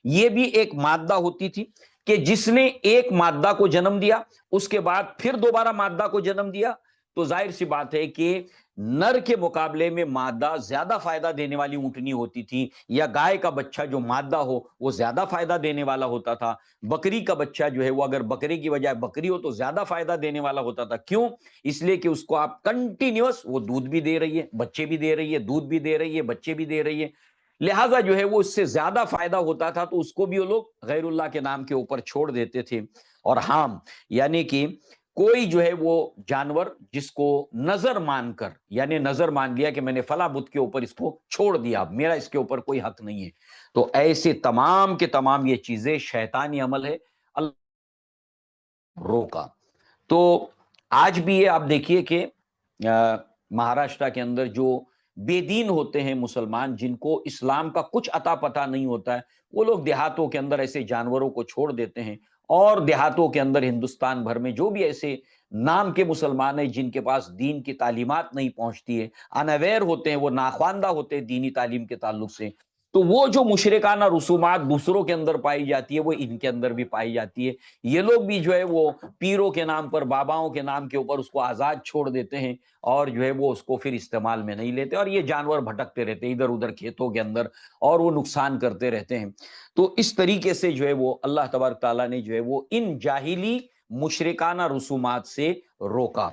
یہ بھی ایک مادہ ہوتی تھی کہ جس نے ایک مادہ کو جنم دیا، اس کے بعد پھر دوبارہ مادہ کو جنم دیا، تو ظاہر سی بات ہے کہ نر کے مقابلے میں مادہ زیادہ فائدہ دینے والی اونٹنی ہوتی تھی، یا گائے کا بچہ جو مادہ ہو وہ زیادہ فائدہ دینے والا ہوتا تھا، بکری کا بچہ جو ہے وہ اگر بکری کی بجائے بکری ہو تو زیادہ فائدہ دینے والا ہوتا تھا۔ کیوں؟ اس لیے کہ اس کو آپ کنٹینیوس وہ دودھ بھی دے رہی ہے، بچے بھی دے رہی ہے، دودھ بھی دے رہی ہے، بچے بھی دے رہی ہے، لہٰذا جو ہے وہ اس سے زیادہ فائدہ ہوتا تھا، تو اس کو بھی وہ لوگ غیر اللہ کے نام کے اوپر چھوڑ دیتے تھے۔ اور ہام، یعنی کہ کوئی جو ہے وہ جانور جس کو نظر مان کر، یعنی نظر مان لیا کہ میں نے فلاں بت کے اوپر اس کو چھوڑ دیا، میرا اس کے اوپر کوئی حق نہیں ہے، تو ایسے تمام کے تمام یہ چیزیں شیطانی عمل ہے، اللہ روکا۔ تو آج بھی یہ آپ دیکھیے کہ مہاراشٹر کے اندر جو بے دین ہوتے ہیں مسلمان، جن کو اسلام کا کچھ عطا پتہ نہیں ہوتا ہے، وہ لوگ دیہاتوں کے اندر ایسے جانوروں کو چھوڑ دیتے ہیں، اور دیہاتوں کے اندر ہندوستان بھر میں جو بھی ایسے نام کے مسلمان ہیں جن کے پاس دین کی تعلیمات نہیں پہنچتی ہے، انویئر ہوتے ہیں، وہ ناخواندہ ہوتے ہیں دینی تعلیم کے تعلق سے، تو وہ جو مشرکانہ رسومات دوسروں کے اندر پائی جاتی ہے وہ ان کے اندر بھی پائی جاتی ہے. یہ لوگ بھی جو ہے وہ پیروں کے نام پر، باباؤں کے نام کے اوپر اس کو آزاد چھوڑ دیتے ہیں اور جو ہے وہ اس کو پھر استعمال میں نہیں لیتے، اور یہ جانور بھٹکتے رہتے ہیں ادھر ادھر کھیتوں کے اندر اور وہ نقصان کرتے رہتے ہیں. تو اس طریقے سے جو ہے وہ اللہ تبارک تعالیٰ نے جو ہے وہ ان جاہلی مشرکانہ رسومات سے روکا.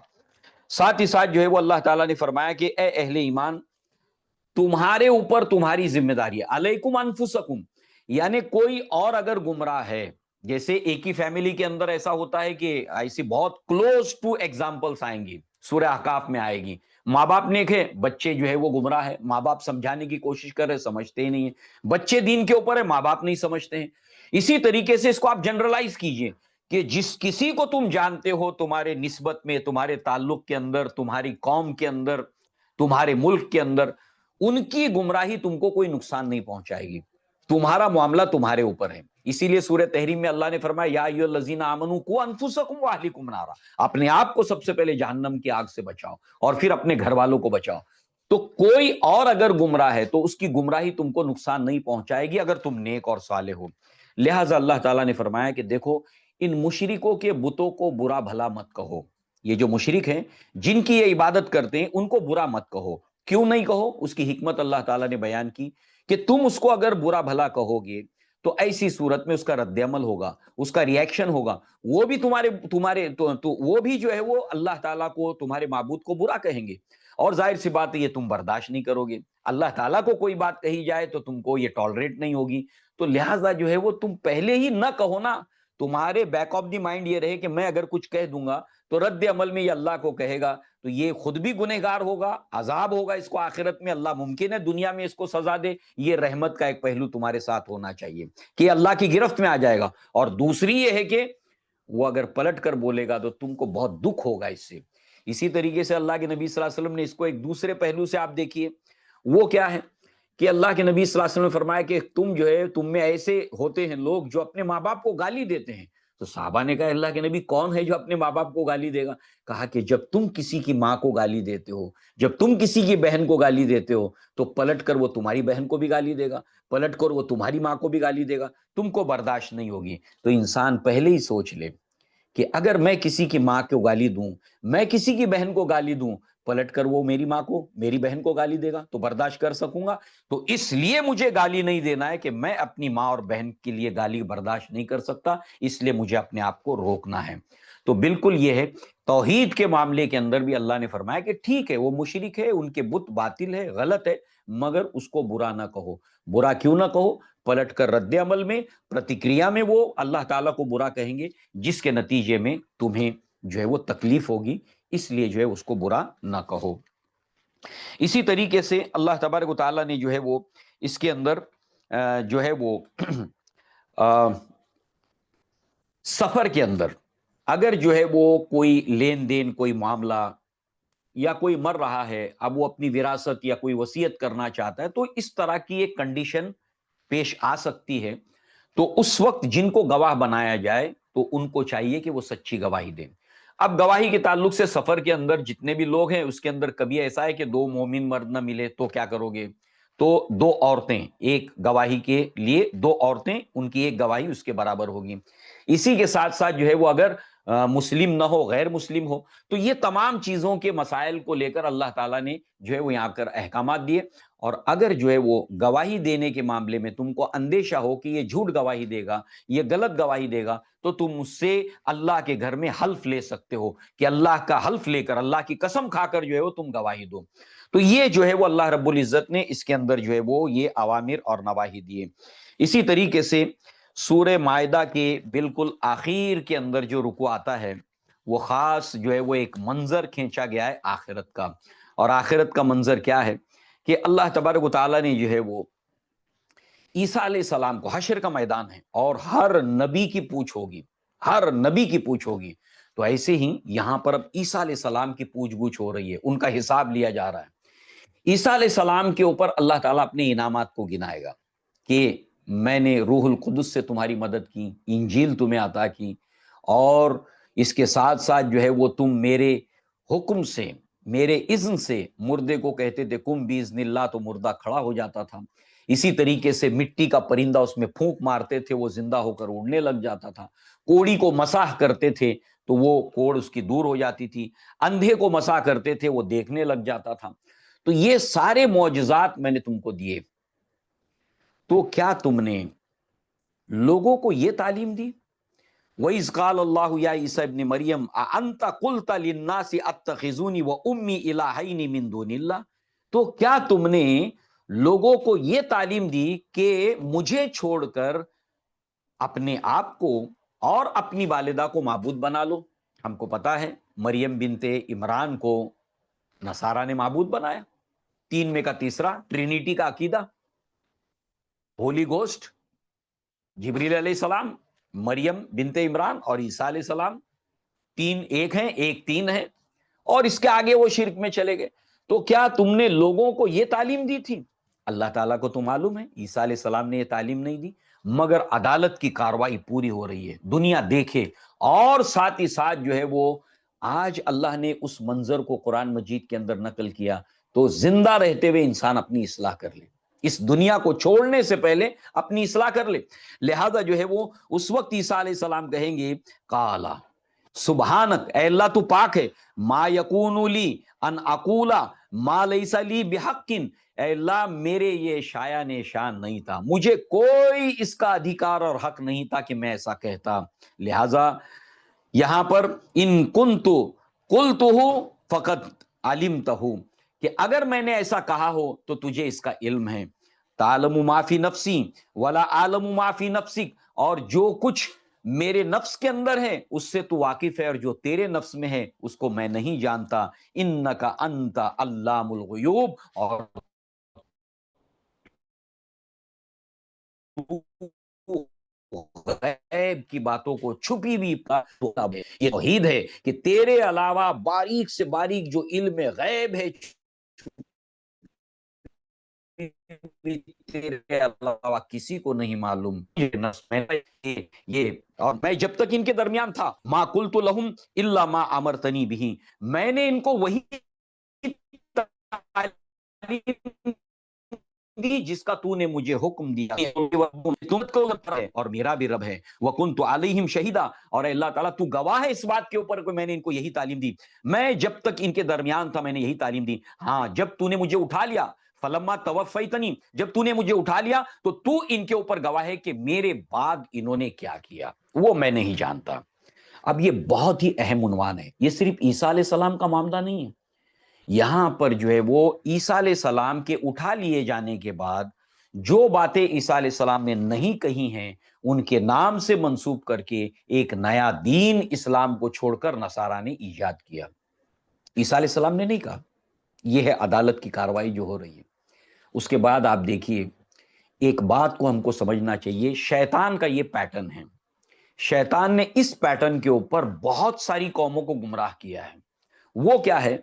ساتھ ہی ساتھ جو ہے وہ اللہ تعالیٰ نے فرمایا کہ اے اہل ایمان، تمہارے اوپر تمہاری ذمہ داری ہے. علیکم انفسکم، یعنی کوئی اور اگر گمراہ ہے، جیسے ایک ہی فیملی کے اندر ایسا ہوتا ہے کہ ایسی بہت کلوز ٹو ایگزامپلس آئیں گی، سورہ احقاف میں آئے گی. ماں باپ نیک ہے، بچے جو ہے وہ گمراہ ہے، ماں باپ سمجھانے کی کوشش کر رہے، سمجھتے ہی نہیں ہیں. بچے دین کے اوپر ہے، ماں باپ نہیں سمجھتے ہیں. اسی طریقے سے اس کو آپ جنرلائز کیجئے کہ جس کسی کو تم جانتے ہو تمہارے نسبت میں، تمہارے تعلق کے اندر، تمہاری قوم کے اندر، تمہارے ملک کے اندر، ان کی گمراہی تم کو کوئی نقصان نہیں پہنچائے گی. تمہارا معاملہ تمہارے اوپر ہے. اسی لیے سورہ تحریم میں اللہ نے فرمایا یا ایھا الذین آمنوا قوا انفسکم واہلکم نارا، اپنے آپ کو سب سے پہلے جہنم کی آگ سے بچاؤ اور پھر اپنے گھر والوں کو بچاؤ. تو کوئی اور اگر گمراہ ہے تو اس کی گمراہی تم کو نقصان نہیں پہنچائے گی اگر تم نیک اور صالح ہو. لہٰذا اللہ تعالیٰ نے فرمایا کہ دیکھو ان مشرکوں کے بتوں کو برا بھلا مت کہو. یہ جو مشرک ہیں جن کی یہ عبادت کرتے ہیں ان کو برا مت کہو. کیوں نہیں کہو؟ اس کی حکمت اللہ تعالیٰ نے بیان کی کہ تم اس کو اگر برا بھلا کہو گے تو ایسی صورت میں اس کا رد عمل ہوگا، اس کا ریئیکشن ہوگا، وہ بھی وہ بھی جو ہے وہ اللہ تعالیٰ کو، تمہارے معبود کو برا کہیں گے، اور ظاہر سی بات ہے یہ تم برداشت نہیں کرو گے. اللہ تعالیٰ کو کوئی بات کہی جائے تو تم کو یہ ٹالریٹ نہیں ہوگی. تو لہٰذا جو ہے وہ تم پہلے ہی نہ کہو نا. تمہارے بیک آف دی مائنڈ یہ رہے کہ میں اگر کچھ کہہ دوں گا تو رد عمل میں یہ اللہ کو کہے گا تو یہ خود بھی گنہگار ہوگا، عذاب ہوگا اس کو آخرت میں. اللہ ممکن ہے دنیا میں اس کو سزا دے. یہ رحمت کا ایک پہلو تمہارے ساتھ ہونا چاہیے کہ اللہ کی گرفت میں آ جائے گا. اور دوسری یہ ہے کہ وہ اگر پلٹ کر بولے گا تو تم کو بہت دکھ ہوگا اس سے. اسی طریقے سے اللہ کے نبی صلی اللہ علیہ وسلم نے اس کو ایک دوسرے پہلو سے آپ دیکھیے، وہ کیا ہے کہ اللہ کے نبی صلی اللہ علیہ وسلم نے فرمایا کہ تم میں ایسے ہوتے ہیں لوگ جو اپنے ماں باپ کو گالی دیتے ہیں. تو صحابہ نے کہا اللہ کے نبی کون ہے جو اپنے ماں باپ کو گالی دے گا؟ کہا کہ جب تم کسی کی ماں کو گالی دیتے ہو، جب تم کسی کی بہن کو گالی دیتے ہو تو پلٹ کر وہ تمہاری بہن کو بھی گالی دے گا، پلٹ کر وہ تمہاری ماں کو بھی گالی دے گا، تم کو برداشت نہیں ہوگی. تو انسان پہلے ہی سوچ لے کہ اگر میں کسی کی ماں کو گالی دوں، میں کسی کی بہن کو گالی دوں، پلٹ کر وہ میری ماں کو، میری بہن کو گالی دے گا تو برداشت کر سکوں گا؟ تو اس لیے مجھے گالی نہیں دینا ہے کہ میں اپنی ماں اور بہن کے لیے گالی برداشت نہیں کر سکتا، اس لیے مجھے اپنے آپ کو روکنا ہے. تو بالکل یہ ہے توحید کے معاملے کے اندر بھی اللہ نے فرمایا کہ ٹھیک ہے وہ مشرک ہے، ان کے بت باطل ہے، غلط ہے، مگر اس کو برا نہ کہو. برا کیوں نہ کہو؟ پلٹ کر رد عمل میں، پرتکریا میں وہ اللہ تعالیٰ کو برا کہیں گے جس کے نتیجے میں تمہیں جو ہے وہ تکلیف ہوگی. اس لیے جو ہے اس کو برا نہ کہو. اسی طریقے سے اللہ تبارک و تعالیٰ نے جو ہے وہ اس کے اندر جو ہے وہ سفر کے اندر اگر جو ہے وہ کوئی لین دین، کوئی معاملہ، یا کوئی مر رہا ہے، اب وہ اپنی وراثت یا کوئی وصیت کرنا چاہتا ہے تو اس طرح کی ایک کنڈیشن پیش آ سکتی ہے. تو اس وقت جن کو گواہ بنایا جائے تو ان کو چاہیے کہ وہ سچی گواہی دیں. اب گواہی کے تعلق سے سفر کے اندر جتنے بھی لوگ ہیں اس کے اندر کبھی ایسا ہے کہ دو مومن مرد نہ ملے تو کیا کرو گے؟ تو دو عورتیں، ایک گواہی کے لیے دو عورتیں، ان کی ایک گواہی اس کے برابر ہوگی. اسی کے ساتھ ساتھ جو ہے وہ اگر مسلم نہ ہو، غیر مسلم ہو، تو یہ تمام چیزوں کے مسائل کو لے کر اللہ تعالیٰ نے جو ہے وہ یہاں کر احکامات دیے. اور اگر جو ہے وہ گواہی دینے کے معاملے میں تم کو اندیشہ ہو کہ یہ جھوٹ گواہی دے گا، یہ غلط گواہی دے گا، تو تم اس سے اللہ کے گھر میں حلف لے سکتے ہو کہ اللہ کا حلف لے کر، اللہ کی قسم کھا کر جو ہے وہ تم گواہی دو. تو یہ جو ہے وہ اللہ رب العزت نے اس کے اندر جو ہے وہ یہ اوامر اور نواہی دیے. اسی طریقے سے سورہ مائدہ کے بالکل آخر کے اندر جو رکوع آتا ہے وہ خاص جو ہے وہ ایک منظر کھینچا گیا ہے آخرت کا. اور آخرت کا منظر کیا ہے کہ اللہ تبارک و تعالیٰ نے جو ہے وہ عیسیٰ علیہ السلام کو، حشر کا میدان ہے اور ہر نبی کی پوچھ ہوگی، ہر نبی کی پوچھ ہوگی. تو ایسے ہی یہاں پر اب عیسیٰ علیہ السلام کی پوچھ گچھ ہو رہی ہے، ان کا حساب لیا جا رہا ہے. عیسیٰ علیہ السلام کے اوپر اللہ تعالیٰ اپنے انعامات کو گنائے گا کہ میں نے روح القدس سے تمہاری مدد کی، انجیل تمہیں عطا کی، اور اس کے ساتھ ساتھ جو ہے وہ تم میرے حکم سے، میرے اذن سے مردے کو کہتے تھے کم باذن اللہ، تو مردہ کھڑا ہو جاتا تھا. اسی طریقے سے مٹی کا پرندہ اس میں پھونک مارتے تھے، وہ زندہ ہو کر اڑنے لگ جاتا تھا، کوڑی کو مسح کرتے تھے تو وہ کوڑ اس کی دور ہو جاتی تھی، اندھے کو مسح کرتے تھے وہ دیکھنے لگ جاتا تھا۔ تو یہ سارے معجزات میں نے تم کو دیے، تو کیا تم نے لوگوں کو یہ تعلیم دی؟ وَإِذْ قَالَ اللَّهُ يَا عِيسَى ابْنِ مَرْيَمَ أَأَنْتَ قُلْتَ لِلنَّاسِ اتَّخِذُونِي وَأُمِّي إِلَٰهَيْنِ مِن دُونِ اللَّهِ، تو کیا تم نے لوگوں کو یہ تعلیم دی کہ مجھے چھوڑ کر اپنے آپ کو اور اپنی والدہ کو معبود بنا لو؟ ہم کو پتا ہے مریم بنت عمران کو نصارہ نے معبود بنایا، تین میں کا تیسرا، ٹرینیٹی کا عقیدہ، ہولی گوسٹ، جبریل علیہ السلام، مریم بنت عمران اور عیسیٰ علیہ السلام، تین ایک ہیں، ایک تین ہے، اور اس کے آگے وہ شرک میں چلے گئے۔ تو کیا تم نے لوگوں کو یہ تعلیم دی تھی؟ اللہ تعالیٰ کو تو معلوم ہے عیسیٰ علیہ السلام نے یہ تعلیم نہیں دی، مگر عدالت کی کاروائی پوری ہو رہی ہے، دنیا دیکھے، اور ساتھ ہی ساتھ جو ہے وہ آج اللہ نے اس منظر کو قرآن مجید کے اندر نقل کیا، تو زندہ رہتے ہوئے انسان اپنی اصلاح کر لے، اس دنیا کو چھوڑنے سے پہلے اپنی اصلاح کر لے۔ لہذا جو ہے وہ اس وقت عیسیٰ علیہ السلام کہیں گے کالا سبحانک، اے اللہ تو پاک ہے، ما یکون لی ان اقولا ما لیس لی بحق، اے اللہ میرے یہ شایان شان نہیں تھا، مجھے کوئی اس کا ادھیکار اور حق نہیں تھا کہ میں ایسا کہتا۔ لہذا یہاں پر ان کنت قلتہ فقط علمتہ، کہ اگر میں نے ایسا کہا ہو تو تجھے اس کا علم ہے، تعلم ما فی نفسی ولا اعلم ما فی نفسک، اور جو کچھ میرے نفس کے اندر ہے اس سے تو واقف ہے، اور جو تیرے نفس میں ہے اس کو میں نہیں جانتا، انک انت علام الغیوب، اور غیب کی باتوں کو چھپی ہوئی یہ توحید ہے کہ تیرے علاوہ باریک سے باریک جو علم غیب ہے تیرے علاوہ کسی کو نہیں معلوم۔ یہ اور میں جب تک ان کے درمیان تھا ما قلت لہم الا ما امرتنی بہ، میں نے ان کو وہی تعلیم دی جس کا تو نے مجھے حکم دیا، اور میرا بھی رب ہے، وَكُنْتُ عَلَيْهِمْ شَهِيدًا، اور اللہ تعالیٰ تو گواہ ہے اس بات کے اوپر کہ میں نے ان کو یہی تعلیم دی، میں جب تک ان کے درمیان تھا میں نے یہی تعلیم دی۔ ہاں جب تو نے مجھے اٹھا لیا، فلما توفیتنی، جب تو نے مجھے اٹھا لیا تو تو ان کے اوپر گواہ ہے کہ میرے بعد انہوں نے کیا کیا وہ میں نہیں جانتا۔ اب یہ بہت ہی اہم عنوان ہے، یہ صرف عیسیٰ علیہ السلام کا معاملہ نہیں ہے، یہاں پر جو ہے وہ عیسیٰ علیہ السلام کے اٹھا لیے جانے کے بعد جو باتیں عیسیٰ علیہ السلام نے نہیں کہی ہیں ان کے نام سے منسوب کر کے ایک نیا دین اسلام کو چھوڑ کر نصارہ نے ایجاد کیا۔ عیسیٰ علیہ السلام نے نہیں کہا، یہ ہے عدالت کی کاروائی جو ہو رہی ہے۔ اس کے بعد آپ دیکھیے ایک بات کو ہم کو سمجھنا چاہیے، شیطان کا یہ پیٹرن ہے، شیطان نے اس پیٹرن کے اوپر بہت ساری قوموں کو گمراہ کیا ہے۔ وہ کیا ہے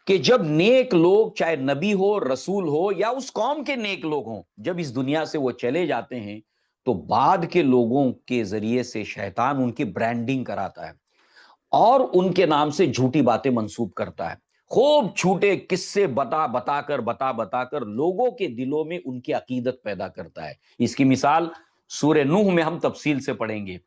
کہ جب نیک لوگ چاہے نبی ہو، رسول ہو، یا اس قوم کے نیک لوگ ہوں، جب اس دنیا سے وہ چلے جاتے ہیں تو بعد کے لوگوں کے ذریعے سے شیطان ان کی برانڈنگ کراتا ہے اور ان کے نام سے جھوٹی باتیں منسوب کرتا ہے، خوب جھوٹے قصے بتا کر لوگوں کے دلوں میں ان کی عقیدت پیدا کرتا ہے۔ اس کی مثال سورہ نوح میں ہم تفصیل سے پڑھیں گے۔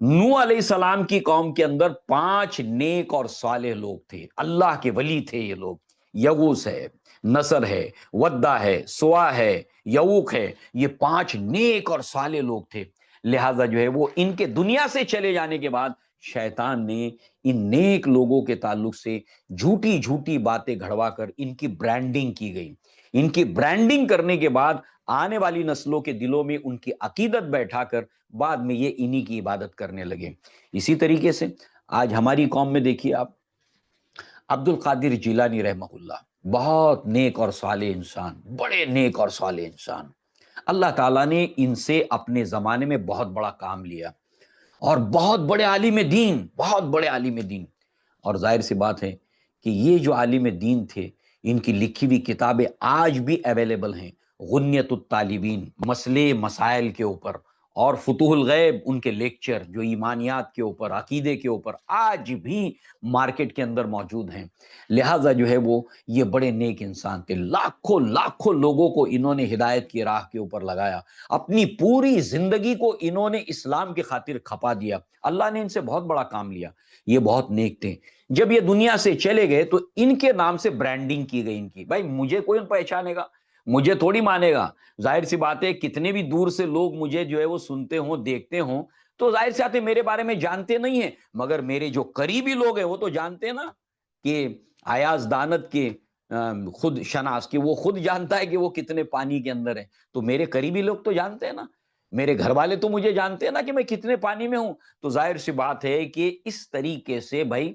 نوح علیہ السلام کی قوم کے اندر 5 نیک اور صالح لوگ تھے، اللہ کے ولی تھے یہ لوگ، یغوث ہے، نصر ہے، ودہ ہے، سوا ہے، یعوق ہے، یہ 5 نیک اور صالح لوگ تھے۔ لہذا جو ہے وہ ان کے دنیا سے چلے جانے کے بعد شیطان نے ان نیک لوگوں کے تعلق سے جھوٹی باتیں گھڑوا کر ان کی برانڈنگ کی گئی۔ ان کی برانڈنگ کرنے کے بعد آنے والی نسلوں کے دلوں میں ان کی عقیدت بیٹھا کر بعد میں یہ انہی کی عبادت کرنے لگے۔ اسی طریقے سے آج ہماری قوم میں دیکھیے آپ، عبد القادر جیلانی رحمہ اللہ، بہت نیک اور صالح انسان، بڑے نیک اور صالح انسان، اللہ تعالیٰ نے ان سے اپنے زمانے میں بہت بڑا کام لیا اور بہت بڑے عالم دین، بہت بڑے عالم دین، اور ظاہر سی بات ہے کہ یہ جو عالم دین تھے ان کی لکھی ہوئی کتابیں آج بھی اویلیبل ہیں، غنیت الطالبین، مسئلے مسائل کے اوپر، اور فتوح الغیب ان کے لیکچر جو ایمانیات کے اوپر، عقیدے کے اوپر آج بھی مارکیٹ کے اندر موجود ہیں۔ لہٰذا جو ہے وہ یہ بڑے نیک انسان تھے، لاکھوں لاکھوں لوگوں کو انہوں نے ہدایت کی راہ کے اوپر لگایا، اپنی پوری زندگی کو انہوں نے اسلام کی خاطر کھپا دیا۔ اللہ نے ان سے بہت بڑا کام لیا، یہ بہت نیک تھے۔ جب یہ دنیا سے چلے گئے تو ان کے نام سے برانڈنگ کی گئی ان کی، بھائی مجھے کوئی پہچانے گا، مجھے تھوڑی مانے گا۔ ظاہر سی بات ہے کتنے بھی دور سے لوگ مجھے جو ہے وہ سنتے ہوں، دیکھتے ہوں، تو ظاہر سی بات ہے میرے بارے میں جانتے نہیں ہیں، مگر میرے جو قریبی لوگ ہیں وہ تو جانتے ہیں نا، کہ ایاز دانت کے خود شناس کہ وہ خود جانتا ہے کہ وہ کتنے پانی کے اندر ہے، تو میرے قریبی لوگ تو جانتے ہیں نا، میرے گھر والے تو مجھے جانتے ہیں نا کہ میں کتنے پانی میں ہوں۔ تو ظاہر سی بات ہے کہ اس طریقے سے بھائی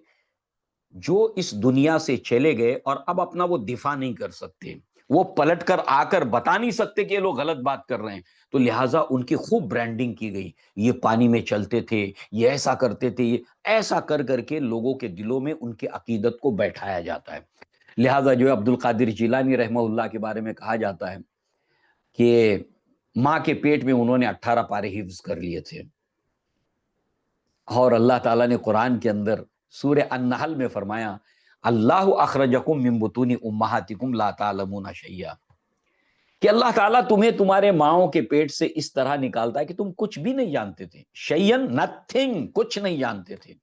جو اس دنیا سے چلے گئے اور اب اپنا وہ دفاع نہیں کر سکتے، وہ پلٹ کر آ کر بتا نہیں سکتے کہ یہ لوگ غلط بات کر رہے ہیں، تو لہٰذا ان کی خوب برانڈنگ کی گئی، یہ پانی میں چلتے تھے، یہ ایسا کرتے تھے، یہ ایسا کر کر کے لوگوں کے دلوں میں ان کے عقیدت کو بیٹھایا جاتا ہے۔ لہٰذا جو ہے عبد القادر جیلانی رحمہ اللہ کے بارے میں کہا جاتا ہے کہ ماں کے پیٹ میں انہوں نے 18 پارے حفظ کر لیے تھے، اور اللہ تعالیٰ نے قرآن کے اندر سورہ النحل میں فرمایا اللہ اخرجکم من بطون امہاتکم لا تعلمون شیئا، کہ اللہ تعالیٰ تمہیں تمہارے ماؤں کے پیٹ سے اس طرح نکالتا ہے کہ تم کچھ بھی نہیں جانتے تھے، شیئن نتھنگ، کچھ نہیں جانتے تھے،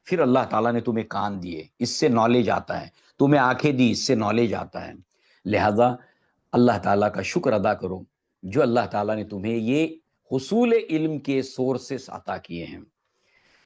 پھر اللہ تعالیٰ نے تمہیں کان دیے، اس سے نالج آتا ہے، تمہیں آنکھیں دی، اس سے نالج آتا ہے۔ لہذا اللہ تعالیٰ کا شکر ادا کرو جو اللہ تعالیٰ نے تمہیں یہ حصول علم کے سورسز عطا کیے ہیں۔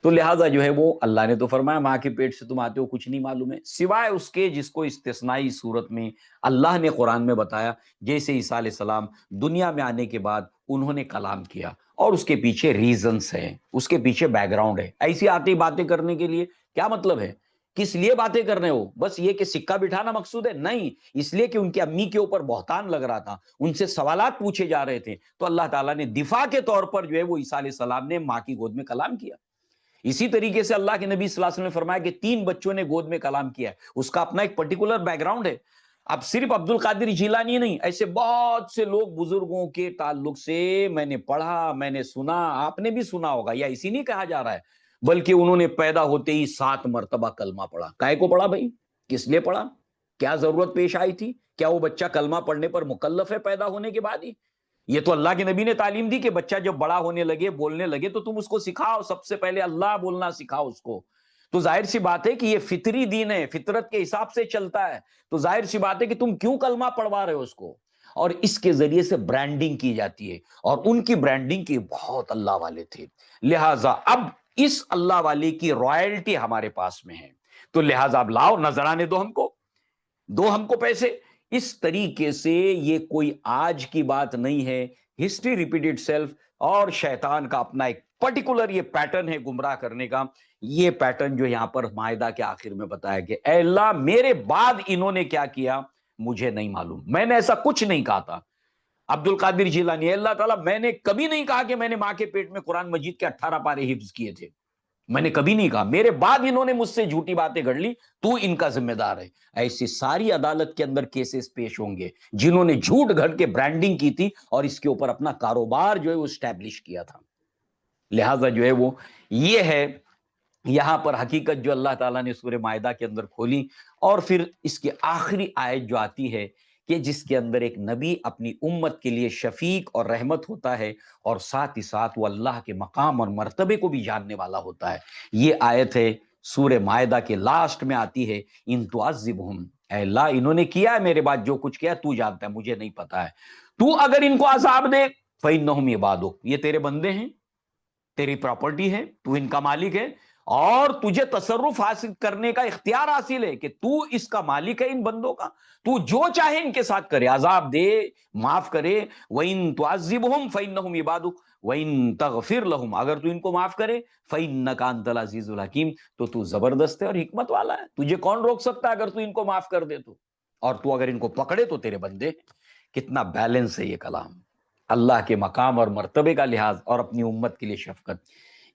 تو لہٰذا جو ہے وہ اللہ نے تو فرمایا ماں کے پیٹ سے تم آتے ہو کچھ نہیں معلوم ہے، سوائے اس کے جس کو استثنائی صورت میں اللہ نے قرآن میں بتایا، جیسے عیسیٰ علیہ السلام دنیا میں آنے کے بعد انہوں نے کلام کیا، اور اس کے پیچھے ریزنز ہیں، اس کے پیچھے بیک گراؤنڈ ہے۔ ایسی آتی باتیں کرنے کے لیے کیا مطلب ہے؟ کس لیے باتیں کر رہے ہو؟ بس یہ کہ سکہ بٹھانا مقصود ہے؟ نہیں، اس لیے کہ ان کی امی کے اوپر بہتان لگ رہا تھا، ان سے سوالات پوچھے جا رہے تھے، تو اللہ تعالیٰ نے دفاع کے طور پر جو ہے وہ عیسیٰ علیہ السلام نے ماں کی گود میں کلام کیا۔ اسی طریقے سے اللہ کے نبی صلی اللہ علیہ وسلم نے فرمایا کہ 3 بچوں نے گود میں کلام کیا ہے، اس کا اپنا ایک پرٹیکولر بیک گراؤنڈ ہے۔ اب صرف عبد القادر جیلانی نہیں، ایسے بہت سے لوگ بزرگوں کے تعلق سے میں نے پڑھا، میں نے سنا، آپ نے بھی سنا ہوگا، یا اسی نہیں کہا جا رہا ہے، بلکہ انہوں نے پیدا ہوتے ہی 7 مرتبہ کلمہ پڑھا۔ کائے کو پڑھا بھائی؟ کس لیے پڑھا؟ کیا ضرورت پیش آئی تھی؟ کیا وہ بچہ کلمہ پڑھنے پر مکلف ہے پیدا ہونے کے بعد ہی؟ یہ تو اللہ کے نبی نے تعلیم دی کہ بچہ جب بڑا ہونے لگے، بولنے لگے، تو تم اس کو سکھاؤ، سب سے پہلے اللہ بولنا سکھاؤ اس کو۔ تو ظاہر سی بات ہے کہ یہ فطری دین ہے، فطرت کے حساب سے چلتا ہے، تو ظاہر سی بات ہے کہ تم کیوں کلمہ پڑھوا رہے ہو اس کو؟ اور اس کے ذریعے سے برانڈنگ کی جاتی ہے، اور ان کی برانڈنگ کے بہت اللہ والے تھے، لہٰذا اب اس اللہ والے کی رائلٹی ہمارے پاس میں ہے، تو لہٰذا اب لاؤ نذرانے دو ہم کو پیسے۔ اس طریقے سے یہ کوئی آج کی بات نہیں ہے، ہسٹری ریپیٹ اٹ سیلف، اور شیطان کا اپنا ایک پرٹیکولر یہ پیٹرن ہے گمراہ کرنے کا۔ یہ پیٹرن جو یہاں پر مائدہ کے آخر میں بتایا کہ اے اللہ میرے بعد انہوں نے کیا کیا مجھے نہیں معلوم، میں نے ایسا کچھ نہیں کہا تھا۔ عبد القادر جیلانی، اے اللہ تعالیٰ میں نے کبھی نہیں کہا کہ میں نے ماں کے پیٹ میں قرآن مجید کے 18 پارے حفظ کیے تھے، میں نے کبھی نہیں کہا، میرے بعد انہوں نے مجھ سے جھوٹی باتیں گھڑ لی، تو ان کا ذمہ دار ہے۔ ایسی ساری عدالت کے اندر کیسز پیش ہوں گے جنہوں نے جھوٹ گھڑ کے برانڈنگ کی تھی اور اس کے اوپر اپنا کاروبار جو ہے وہ اسٹیبلش کیا تھا۔ لہٰذا جو ہے وہ یہ ہے یہاں پر حقیقت جو اللہ تعالیٰ نے سورہ مائدہ کے اندر کھولی، اور پھر اس کی آخری آیت جو آتی ہے کہ جس کے اندر ایک نبی اپنی امت کے لیے شفیق اور رحمت ہوتا ہے، اور ساتھ ہی ساتھ وہ اللہ کے مقام اور مرتبے کو بھی جاننے والا ہوتا ہے۔ یہ آیت ہے سورہ مائدہ کے لاسٹ میں آتی ہے، ان تعذبہم، اے اللہ انہوں نے کیا ہے میرے بعد جو کچھ کیا تو جانتا ہے، مجھے نہیں پتا ہے، تو اگر ان کو عذاب دے فإنہم عبادک، یہ تیرے بندے ہیں، تیری پراپرٹی ہے، تو ان کا مالک ہے، اور تجھے تصرف حاصل کرنے کا اختیار حاصل ہے کہ تو اس کا مالک ہے ان بندوں کا، تو جو چاہے ان کے ساتھ کرے، عذاب دے، معاف کرے۔ وَإِن تُعَذِّبْهُمْ فَإِنَّهُمْ عِبَادُكَ وَإِن تَغْفِرْ لَهُمْ، اگر تو ان کو معاف کرے فَإِنَّكَ أَنْتَ الْعَزِيزُ الْحَكِيمُ، تو زبردست ہے اور حکمت والا ہے، تجھے کون روک سکتا ہے اگر تو ان کو معاف کر دے تو، اور تو اگر ان کو پکڑے تو تیرے بندے۔ کتنا بیلنس ہے یہ کلام، اللہ کے مقام اور مرتبے کا لحاظ اور اپنی امت کے لیے شفقت۔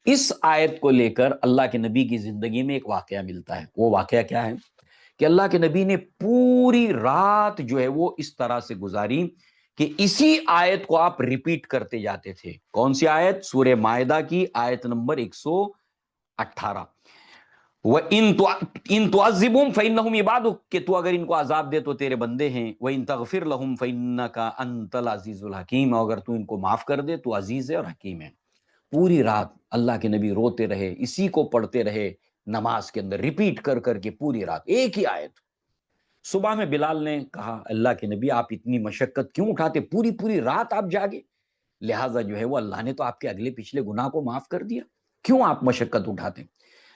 اس آیت کو لے کر اللہ کے نبی کی زندگی میں ایک واقعہ ملتا ہے، وہ واقعہ کیا ہے کہ اللہ کے نبی نے پوری رات جو ہے وہ اس طرح سے گزاری کہ اسی آیت کو آپ ریپیٹ کرتے جاتے تھے. کون سی آیت؟ سورہ مائدہ کی آیت نمبر 118. وَإِن تُعَذِّبْهُمْ فَإِنَّهُمْ عِبَادُكَ، کہ تو اگر ان کو عذاب دے تو تیرے بندے ہیں. وَإِن تَغْفِرْ لَهُمْ فَإِنَّكَ أَنْتَ الْعَزِيزُ الْحَكِيمُ، اور اگر تو ان کو معاف کر دے تو عزیز ہے اور حکیم ہے. پوری رات اللہ کے نبی روتے رہے، اسی کو پڑھتے رہے نماز کے اندر، ریپیٹ کر کر کے پوری رات ایک ہی آیت. صبح میں بلال نے کہا اللہ کے نبی آپ اتنی مشقت کیوں اٹھاتے، پوری پوری رات آپ جاگے؟ لہٰذا جو ہے وہ اللہ نے تو آپ کے اگلے پچھلے گناہ کو معاف کر دیا، کیوں آپ مشقت اٹھاتے؟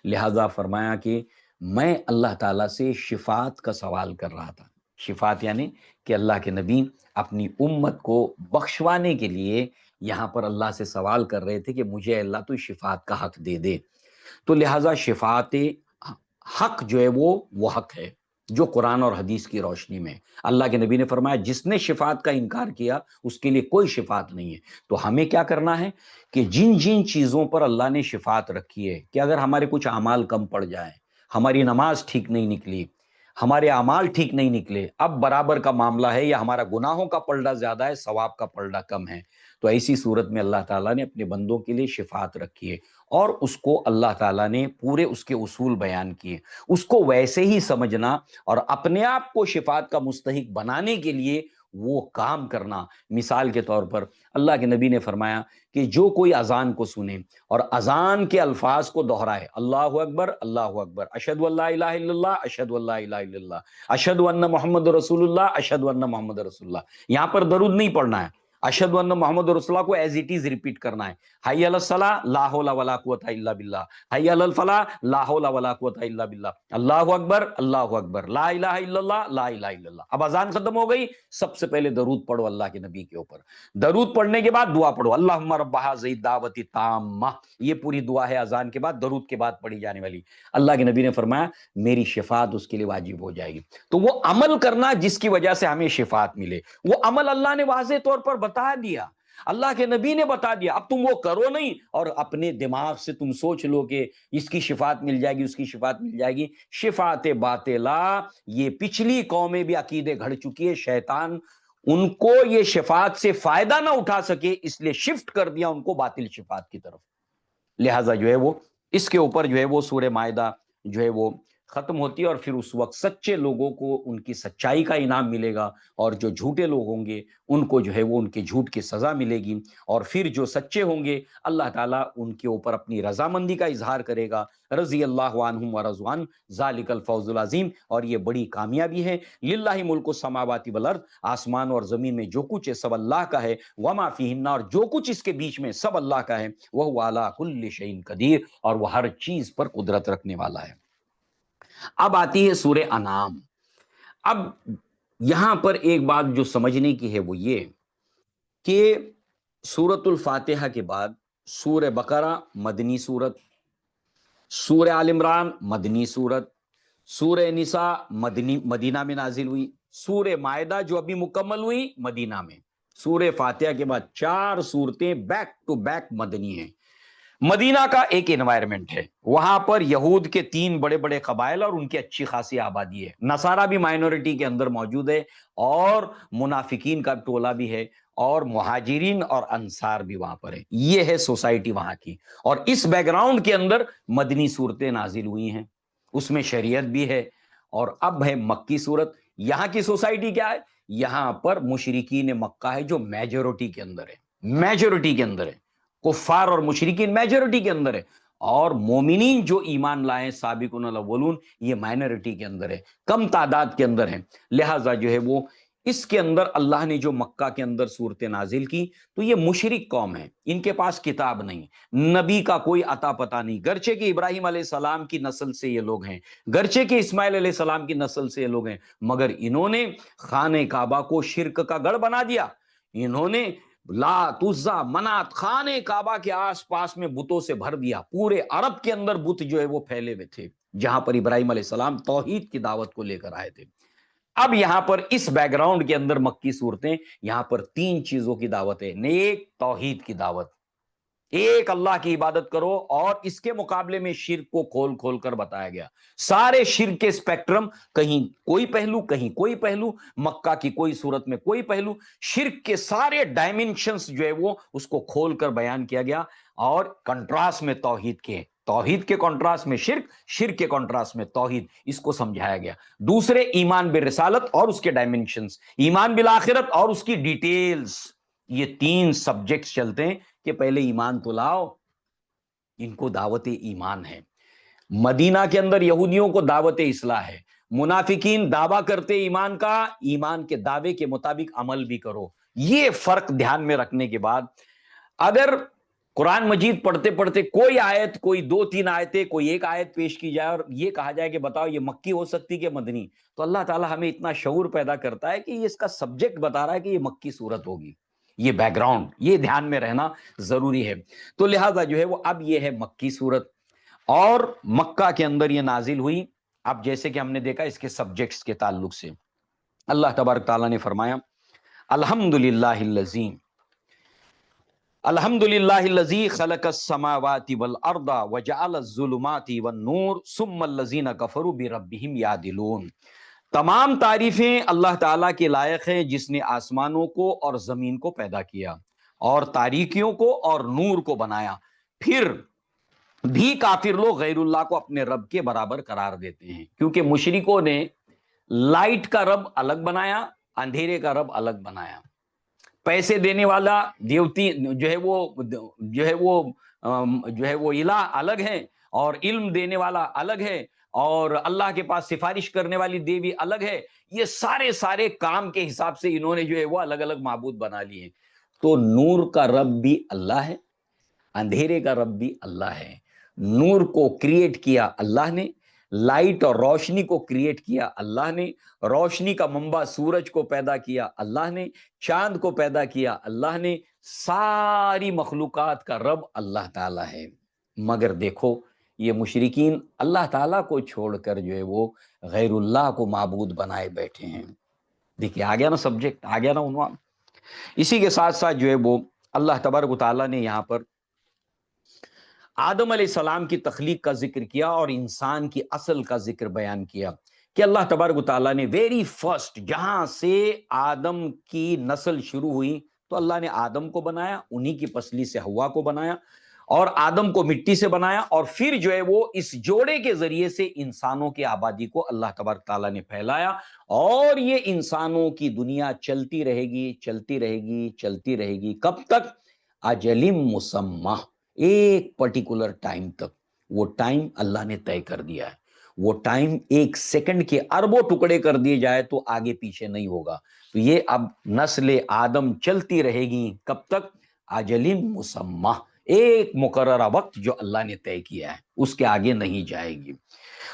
لہٰذا فرمایا کہ میں اللہ تعالیٰ سے شفاعت کا سوال کر رہا تھا. شفاعت یعنی کہ اللہ کے نبی اپنی امت کو بخشوانے کے لیے یہاں پر اللہ سے سوال کر رہے تھے کہ مجھے اللہ تو شفاعت کا حق دے دے. تو لہٰذا شفاعت حق جو ہے وہ حق ہے جو قرآن اور حدیث کی روشنی میں. اللہ کے نبی نے فرمایا جس نے شفاعت کا انکار کیا اس کے لیے کوئی شفاعت نہیں ہے. تو ہمیں کیا کرنا ہے کہ جن جن چیزوں پر اللہ نے شفاعت رکھی ہے، کہ اگر ہمارے کچھ اعمال کم پڑ جائیں، ہماری نماز ٹھیک نہیں نکلی، ہمارے اعمال ٹھیک نہیں نکلے، اب برابر کا معاملہ ہے یا ہمارا گناہوں کا پلڑا زیادہ ہے، ثواب کا پلڑا کم ہے، تو ایسی صورت میں اللہ تعالیٰ نے اپنے بندوں کے لیے شفاعت رکھی ہے اور اس کو اللہ تعالیٰ نے پورے اس کے اصول بیان کیے. اس کو ویسے ہی سمجھنا اور اپنے آپ کو شفاعت کا مستحق بنانے کے لیے وہ کام کرنا. مثال کے طور پر اللہ کے نبی نے فرمایا کہ جو کوئی اذان کو سنے اور اذان کے الفاظ کو دہرائے، اللہ اکبر اللہ اکبر، اشہد ان لا الہ الا اللہ اشہد ان لا الہ الا اللہ، اشہد ان محمد رسول اللہ اشہد ان محمد رسول اللہ. یہاں پر درود نہیں پڑھنا ہے، اشہد ان محمد رسول اللہ کو ایز اٹ از ریپیٹ کرنا ہے. حی علی الصلاۃ لا حول ولا قوۃ الا باللہ، حی علی الفلاح لا حول ولا قوۃ الا باللہ، اللہ اکبر لا الہ الا اللہ لا الہ الا اللہ. اب اذان ختم ہو گئی، سب سے پہلے درود پڑھو اللہ کے نبی کے اوپر. درود پڑھنے کے بعد دعا پڑھو، اللہم رب ھذہ الدعوۃ التامہ. یہ پوری دعا ہے اذان کے بعد، درود کے بعد پڑھی جانے والی. اللہ کے نبی نے فرمایا میری شفاعت اس کے لیے واجب ہو جائے گی. تو وہ عمل کرنا جس کی وجہ سے ہمیں شفاعت ملے، وہ عمل اللہ نے واضح طور پر بتا دیا، اللہ کے نبی نے بتا دیا. اب تم وہ کرو نہیں اور اپنے دماغ سے تم سوچ لو کہ اس کی شفاعت مل جائے گی اس کی شفاعت مل جائے گی. شفاعت باطلہ، یہ پچھلی قومیں بھی عقیدے گھڑ چکی ہے. شیطان ان کو یہ شفاعت سے فائدہ نہ اٹھا سکے اس لیے شفٹ کر دیا ان کو باطل شفاعت کی طرف. لہٰذا جو ہے وہ اس کے اوپر جو ہے وہ سورہ مائدہ جو ہے وہ ختم ہوتی ہے اور پھر اس وقت سچے لوگوں کو ان کی سچائی کا انعام ملے گا اور جو جھوٹے لوگ ہوں گے ان کو جو ہے وہ ان کے جھوٹ کی سزا ملے گی. اور پھر جو سچے ہوں گے اللہ تعالیٰ ان کے اوپر اپنی رضامندی کا اظہار کرے گا. رضی اللہ عنہم ورضوا عنہ ذالک الفوز العظیم. اور یہ بڑی کامیابی ہے. للہ ملک السماوات والارض، آسمان اور زمین میں جو کچھ ہے سب اللہ کا ہے. وما فیہن، اور جو کچھ اس کے بیچ میں سب اللہ کا ہے. وہو علی کل شیء قدیر، اور وہ ہر چیز پر قدرت رکھنے والا ہے. اب آتی ہے سورہ انعام. اب یہاں پر ایک بات جو سمجھنے کی ہے وہ یہ کہ سورۃ الفاتحہ کے بعد سورہ بقرہ مدنی سورت، سورہ آل عمران مدنی سورت، سورہ نساء مدینہ میں نازل ہوئی، سورہ مائدہ جو ابھی مکمل ہوئی مدینہ میں، سورہ فاتحہ کے بعد 4 صورتیں بیک ٹو بیک مدنی ہیں. مدینہ کا ایک انوائرمنٹ ہے، وہاں پر یہود کے 3 بڑے بڑے قبائل اور ان کی اچھی خاصی آبادی ہے. نصارہ بھی مائنورٹی کے اندر موجود ہے اور منافقین کا ٹولہ بھی ہے اور مہاجرین اور انصار بھی وہاں پر ہے. یہ ہے سوسائٹی وہاں کی. اور اس بیک گراؤنڈ کے اندر مدنی صورتیں نازل ہوئی ہیں، اس میں شریعت بھی ہے. اور اب ہے مکی صورت. یہاں کی سوسائٹی کیا ہے؟ یہاں پر مشرکین مکہ ہے جو میجورٹی کے اندر ہے، میجورٹی کے اندر ہے. کفار اور مشرکین میجورٹی کے اندر ہے اور مومنین جو ایمان لائے سابقون الاولون یہ مائنورٹی کے اندر ہے، کم تعداد کے اندر ہیں. لہٰذا جو ہے وہ اس کے اندر اللہ نے جو مکہ کے اندر صورتیں نازل کی تو یہ مشرک قوم ہے، ان کے پاس کتاب نہیں، نبی کا کوئی عطا پتہ نہیں، گرچہ کہ ابراہیم علیہ السلام کی نسل سے یہ لوگ ہیں، گرچہ کہ اسماعیل علیہ السلام کی نسل سے یہ لوگ ہیں، مگر انہوں نے خانہ کعبہ کو شرک کا گڑھ بنا دیا. انہوں نے لات عزا منات خانہ کعبہ کے آس پاس میں بتوں سے بھر دیا. پورے عرب کے اندر بت جو ہے وہ پھیلے ہوئے تھے جہاں پر ابراہیم علیہ السلام توحید کی دعوت کو لے کر آئے تھے. اب یہاں پر اس بیک گراؤنڈ کے اندر مکی صورتیں، یہاں پر 3 چیزوں کی دعوت ہے. نیک توحید کی دعوت، ایک اللہ کی عبادت کرو، اور اس کے مقابلے میں شرک کو کھول کھول کر بتایا گیا، سارے شرک کے اسپیکٹرم، کہیں کوئی پہلو کہیں کوئی پہلو، مکہ کی کوئی صورت میں کوئی پہلو، شرک کے سارے ڈائمینشنز جو ہے وہ اس کو کھول کر بیان کیا گیا، اور کنٹراسٹ میں توحید کے کنٹراسٹ میں شرک، شرک کے کنٹراسٹ میں توحید، اس کو سمجھایا گیا۔ دوسرے ایمان بالرسالت اور اس کے ڈائمینشنز، ایمان بالآخرت اور اس کی ڈیٹیلز، یہ تین سبجیکٹس چلتے ہیں کہ پہلے ایمان تو لاؤ، ان کو دعوت ایمان ہے۔ مدینہ کے اندر یہودیوں کو دعوت اصلاح ہے، منافقین دعویٰ کرتے ایمان کا، ایمان کے دعوے کے مطابق عمل بھی کرو۔ یہ فرق دھیان میں رکھنے کے بعد، اگر قرآن مجید پڑھتے پڑھتے کوئی آیت، کوئی دو تین آیتیں، کوئی ایک آیت پیش کی جائے اور یہ کہا جائے کہ بتاؤ یہ مکی ہو سکتی کہ مدنی، تو اللہ تعالیٰ ہمیں اتنا شعور پیدا کرتا ہے کہ یہ اس کا سبجیکٹ بتا رہا ہے کہ یہ مکی صورت ہوگی، یہ بیک گراؤنڈ، یہ دھیان میں رہنا ضروری ہے۔ تو لہٰذا جو ہے وہ اب یہ ہے مکی صورت، اور مکہ کے اندر یہ نازل ہوئی۔ اب جیسے کہ ہم نے دیکھا اس کے سبجیکٹس کے تعلق سے، اللہ تبارک تعالیٰ نے فرمایا الحمدللہ الذی خلق السماوات والارض وجعل الظلمات والنور ثم الذین کفروا بربہم یعدلون۔ تمام تعریفیں اللہ تعالیٰ کے لائق ہیں جس نے آسمانوں کو اور زمین کو پیدا کیا اور تاریکیوں کو اور نور کو بنایا، پھر بھی کافر لوگ غیر اللہ کو اپنے رب کے برابر قرار دیتے ہیں، کیونکہ مشرکوں نے لائٹ کا رب الگ بنایا، اندھیرے کا رب الگ بنایا، پیسے دینے والا دیوتی جو ہے وہ الہ الگ ہے، اور علم دینے والا الگ ہے، اور اللہ کے پاس سفارش کرنے والی دیوی الگ ہے۔ یہ سارے کام کے حساب سے انہوں نے جو ہے وہ الگ الگ معبود بنا لیے ہیں۔ تو نور کا رب بھی اللہ ہے، اندھیرے کا رب بھی اللہ ہے۔ نور کو کریٹ کیا اللہ نے، لائٹ اور روشنی کو کریٹ کیا اللہ نے، روشنی کا منبع سورج کو پیدا کیا اللہ نے، چاند کو پیدا کیا اللہ نے، ساری مخلوقات کا رب اللہ تعالیٰ ہے۔ مگر دیکھو یہ مشرکین اللہ تعالیٰ کو چھوڑ کر جو ہے وہ غیر اللہ کو معبود بنائے بیٹھے ہیں۔ دیکھیے آ گیا نا سبجیکٹ، آ گیا نا عنوان۔ اسی کے ساتھ ساتھ جو ہے وہ اللہ تبارک و تعالیٰ نے یہاں پر آدم علیہ السلام کی تخلیق کا ذکر کیا اور انسان کی اصل کا ذکر بیان کیا، کہ اللہ تبارک و تعالیٰ نے ویری فرسٹ جہاں سے آدم کی نسل شروع ہوئی تو اللہ نے آدم کو بنایا، انہی کی پسلی سے حوا کو بنایا، اور آدم کو مٹی سے بنایا، اور پھر جو ہے وہ اس جوڑے کے ذریعے سے انسانوں کی آبادی کو اللہ تبارک تعالیٰ نے پھیلایا، اور یہ انسانوں کی دنیا چلتی رہے گی چلتی رہے گی چلتی رہے گی، کب تک؟ اجل مسمہ، ایک پرٹیکولر ٹائم تک۔ وہ ٹائم اللہ نے طے کر دیا ہے، وہ ٹائم ایک سیکنڈ کے اربوں ٹکڑے کر دیے جائے تو آگے پیچھے نہیں ہوگا۔ تو یہ اب نسل آدم چلتی رہے گی کب تک؟ اجل مسمہ، ایک مقررہ وقت جو اللہ نے طے کیا ہے، اس کے آگے نہیں جائے گی۔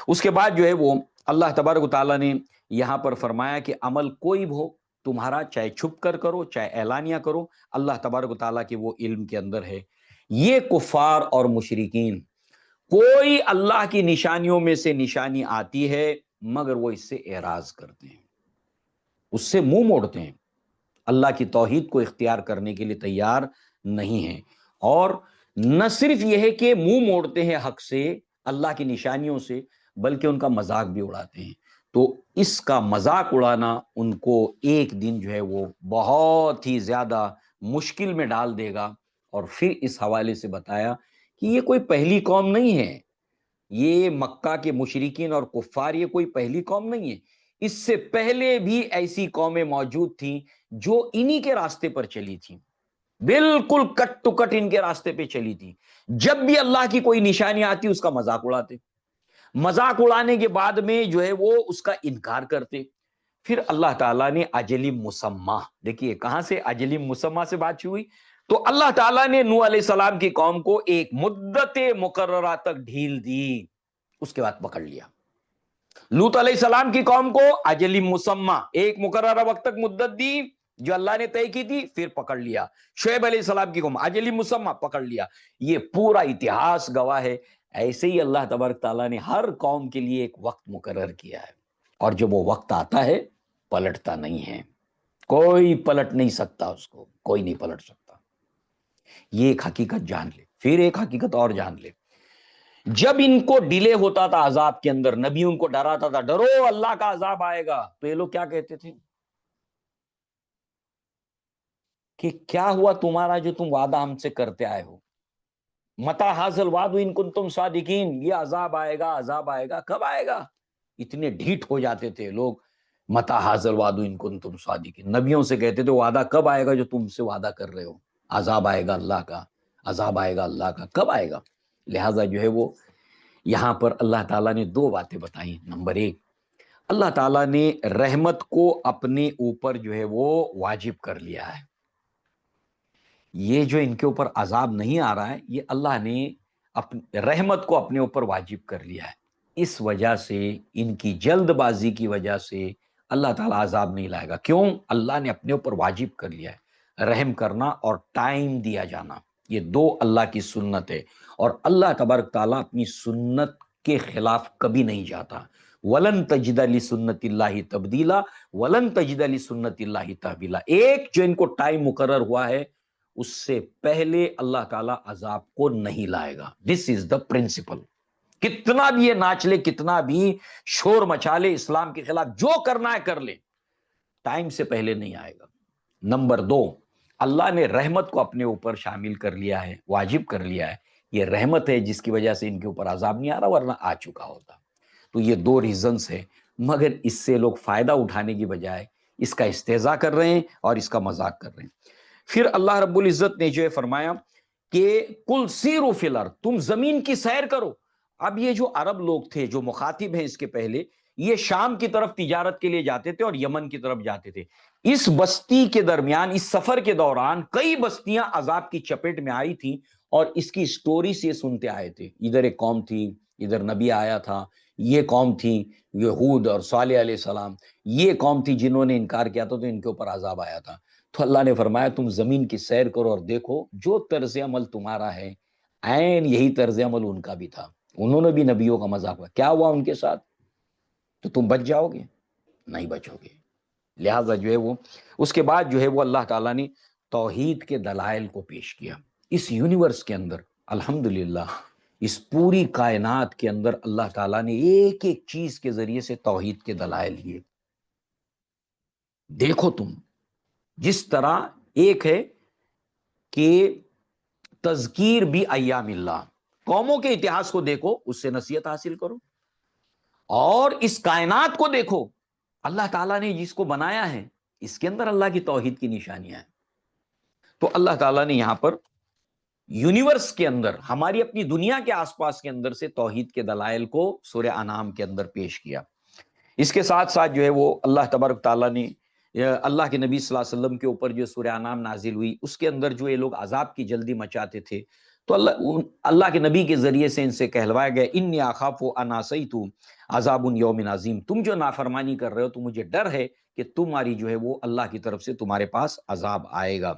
اس کے بعد جو ہے وہ اللہ تبارک و تعالیٰ نے یہاں پر فرمایا کہ عمل کوئی بھی ہو تمہارا، چاہے چھپ کر کرو چاہے اعلانیہ کرو، اللہ تبارک و تعالیٰ کے وہ علم کے اندر ہے۔ یہ کفار اور مشرکین، کوئی اللہ کی نشانیوں میں سے نشانی آتی ہے مگر وہ اس سے اعراض کرتے ہیں، اس سے منہ موڑتے ہیں، اللہ کی توحید کو اختیار کرنے کے لیے تیار نہیں ہیں، اور نہ صرف یہ ہے کہ منہ موڑتے ہیں حق سے، اللہ کی نشانیوں سے، بلکہ ان کا مذاق بھی اڑاتے ہیں۔ تو اس کا مذاق اڑانا ان کو ایک دن جو ہے وہ بہت ہی زیادہ مشکل میں ڈال دے گا۔ اور پھر اس حوالے سے بتایا کہ یہ کوئی پہلی قوم نہیں ہے، یہ مکہ کے مشرکین اور کفار یہ کوئی پہلی قوم نہیں ہے، اس سے پہلے بھی ایسی قومیں موجود تھیں جو انہی کے راستے پر چلی تھیں، بالکل کٹ ٹو کٹ ان کے راستے پہ چلی تھی۔ جب بھی اللہ کی کوئی نشانی آتی اس کا مذاق اڑاتے، مذاق اڑانے کے بعد میں جو ہے وہ اس کا انکار کرتے۔ پھر اللہ تعالیٰ نے اجل مسمہ، دیکھیے کہاں سے اجل مسمہ سے بات ہوئی، تو اللہ تعالیٰ نے نوح علیہ السلام کی قوم کو ایک مدت مقررہ تک ڈھیل دی، اس کے بعد پکڑ لیا۔ لوط علیہ السلام کی قوم کو اجل مسمہ، ایک مقررہ وقت تک مدت دی جو اللہ نے طے کی تھی، پھر پکڑ لیا۔ شعیب علیہ السلام کی قوم اجل مسمہ، پکڑ لیا۔ یہ پورا اتہاس گواہ ہے۔ ایسے ہی اللہ تبارک تعالیٰ نے ہر قوم کے لیے ایک وقت مقرر کیا ہے، اور جب وہ وقت آتا ہے پلٹتا نہیں ہے، کوئی پلٹ نہیں سکتا اس کو، کوئی نہیں پلٹ سکتا۔ یہ ایک حقیقت جان لے۔ پھر ایک حقیقت اور جان لے، جب ان کو ڈیلے ہوتا تھا عذاب کے اندر، نبی ان کو ڈراتا تھا ڈرو اللہ کا عذاب آئے گا، تو یہ لوگ کیا کہتے تھے کہ کیا ہوا تمہارا جو تم وعدہ ہم سے کرتے آئے ہو، متا حاصل وعد ان کنتم صادقین، یہ عذاب آئے گا، عذاب آئے گا، کب آئے گا؟ اتنے ڈھیٹ ہو جاتے تھے لوگ، متا حاصل وعد ان کنتم صادقین، نبیوں سے کہتے تھے وعدہ کب آئے گا جو تم سے وعدہ کر رہے ہو، عذاب آئے گا اللہ کا، عذاب آئے گا اللہ کا، کب آئے گا؟ لہٰذا جو ہے وہ یہاں پر اللہ تعالیٰ نے دو باتیں بتائیں۔ نمبر ایک، اللہ تعالیٰ نے رحمت کو اپنے اوپر جو ہے وہ واجب کر لیا ہے، یہ جو ان کے اوپر عذاب نہیں آ رہا ہے یہ اللہ نے رحمت کو اپنے اوپر واجب کر لیا ہے، اس وجہ سے ان کی جلد بازی کی وجہ سے اللہ تعالیٰ عذاب نہیں لائے گا۔ کیوں؟ اللہ نے اپنے اوپر واجب کر لیا ہے، رحم کرنا اور ٹائم دیا جانا، یہ دو اللہ کی سنت ہے، اور اللہ تبارک تعالیٰ اپنی سنت کے خلاف کبھی نہیں جاتا۔ وَلَن تَجِدَ لِسُنَّتِ اللَّهِ تَبْدِيلًا وَلَن تَجِدَ لِسُنَّتِ اللَّهِ تَحْوِيلًا، ایک جو ان کو ٹائم مقرر ہوا ہے اس سے پہلے اللہ تعالیٰ عذاب کو نہیں لائے گا۔ دس از دا پرنسپل، کتنا بھی یہ ناچ لے، کتنا بھی شور مچا لے اسلام کے خلاف، جو کرنا ہے کر لے، ٹائم سے پہلے نہیں آئے گا۔ نمبر دو، اللہ نے رحمت کو اپنے اوپر شامل کر لیا ہے، واجب کر لیا ہے، یہ رحمت ہے جس کی وجہ سے ان کے اوپر عذاب نہیں آ رہا، ورنہ آ چکا ہوتا۔ تو یہ دو ریزنز ہیں، مگر اس سے لوگ فائدہ اٹھانے کی بجائے اس کا استہزاء کر رہے ہیں اور اس کا مذاق کر رہے ہیں۔ پھر اللہ رب العزت نے جو ہے فرمایا کہ کل سیروا فی الارض، تم زمین کی سیر کرو۔ اب یہ جو عرب لوگ تھے جو مخاطب ہیں اس کے پہلے، یہ شام کی طرف تجارت کے لیے جاتے تھے اور یمن کی طرف جاتے تھے، اس بستی کے درمیان، اس سفر کے دوران کئی بستیاں عذاب کی چپیٹ میں آئی تھیں، اور اس کی سٹوری سے سنتے آئے تھے، ادھر ایک قوم تھی، ادھر نبی آیا تھا، یہ قوم تھی یہود اور صالح علیہ السلام، یہ قوم تھی جنہوں نے انکار کیا تھا تو ان کے اوپر عذاب آیا تھا۔ تو اللہ نے فرمایا تم زمین کی سیر کرو اور دیکھو جو طرز عمل تمہارا ہے عین یہی طرز عمل ان کا بھی تھا، انہوں نے بھی نبیوں کا مذاق کیا، کیا ہوا ان کے ساتھ؟ تو تم بچ جاؤ گے؟ نہیں بچو گے۔ لہٰذا جو ہے وہ اس کے بعد جو ہے وہ اللہ تعالیٰ نے توحید کے دلائل کو پیش کیا اس یونیورس کے اندر۔ الحمدللہ اس پوری کائنات کے اندر اللہ تعالیٰ نے ایک ایک چیز کے ذریعے سے توحید کے دلائل دیے۔ دیکھو تم، جس طرح ایک ہے کہ تذکیر بھی ایام اللہ، قوموں کے اتہاس کو دیکھو، اس سے نصیحت حاصل کرو، اور اس کائنات کو دیکھو، اللہ تعالیٰ نے جس کو بنایا ہے اس کے اندر اللہ کی توحید کی نشانیاں ہیں۔ تو اللہ تعالیٰ نے یہاں پر یونیورس کے اندر، ہماری اپنی دنیا کے آس پاس کے اندر سے توحید کے دلائل کو سورہ انعام کے اندر پیش کیا۔ اس کے ساتھ ساتھ جو ہے وہ اللہ تبارک تعالیٰ نے اللہ کے نبی صلی اللہ علیہ وسلم کے اوپر جو سورہ انعام نازل ہوئی اس کے اندر جو یہ لوگ عذاب کی جلدی مچاتے تھے، تو اللہ کے نبی کے ذریعے سے ان سے کہلوایا گیا انی اخاف ان عصیت عذاب یوم عظیم، تم جو نافرمانی کر رہے ہو تو مجھے ڈر ہے کہ تمہاری جو ہے وہ اللہ کی طرف سے تمہارے پاس عذاب آئے گا،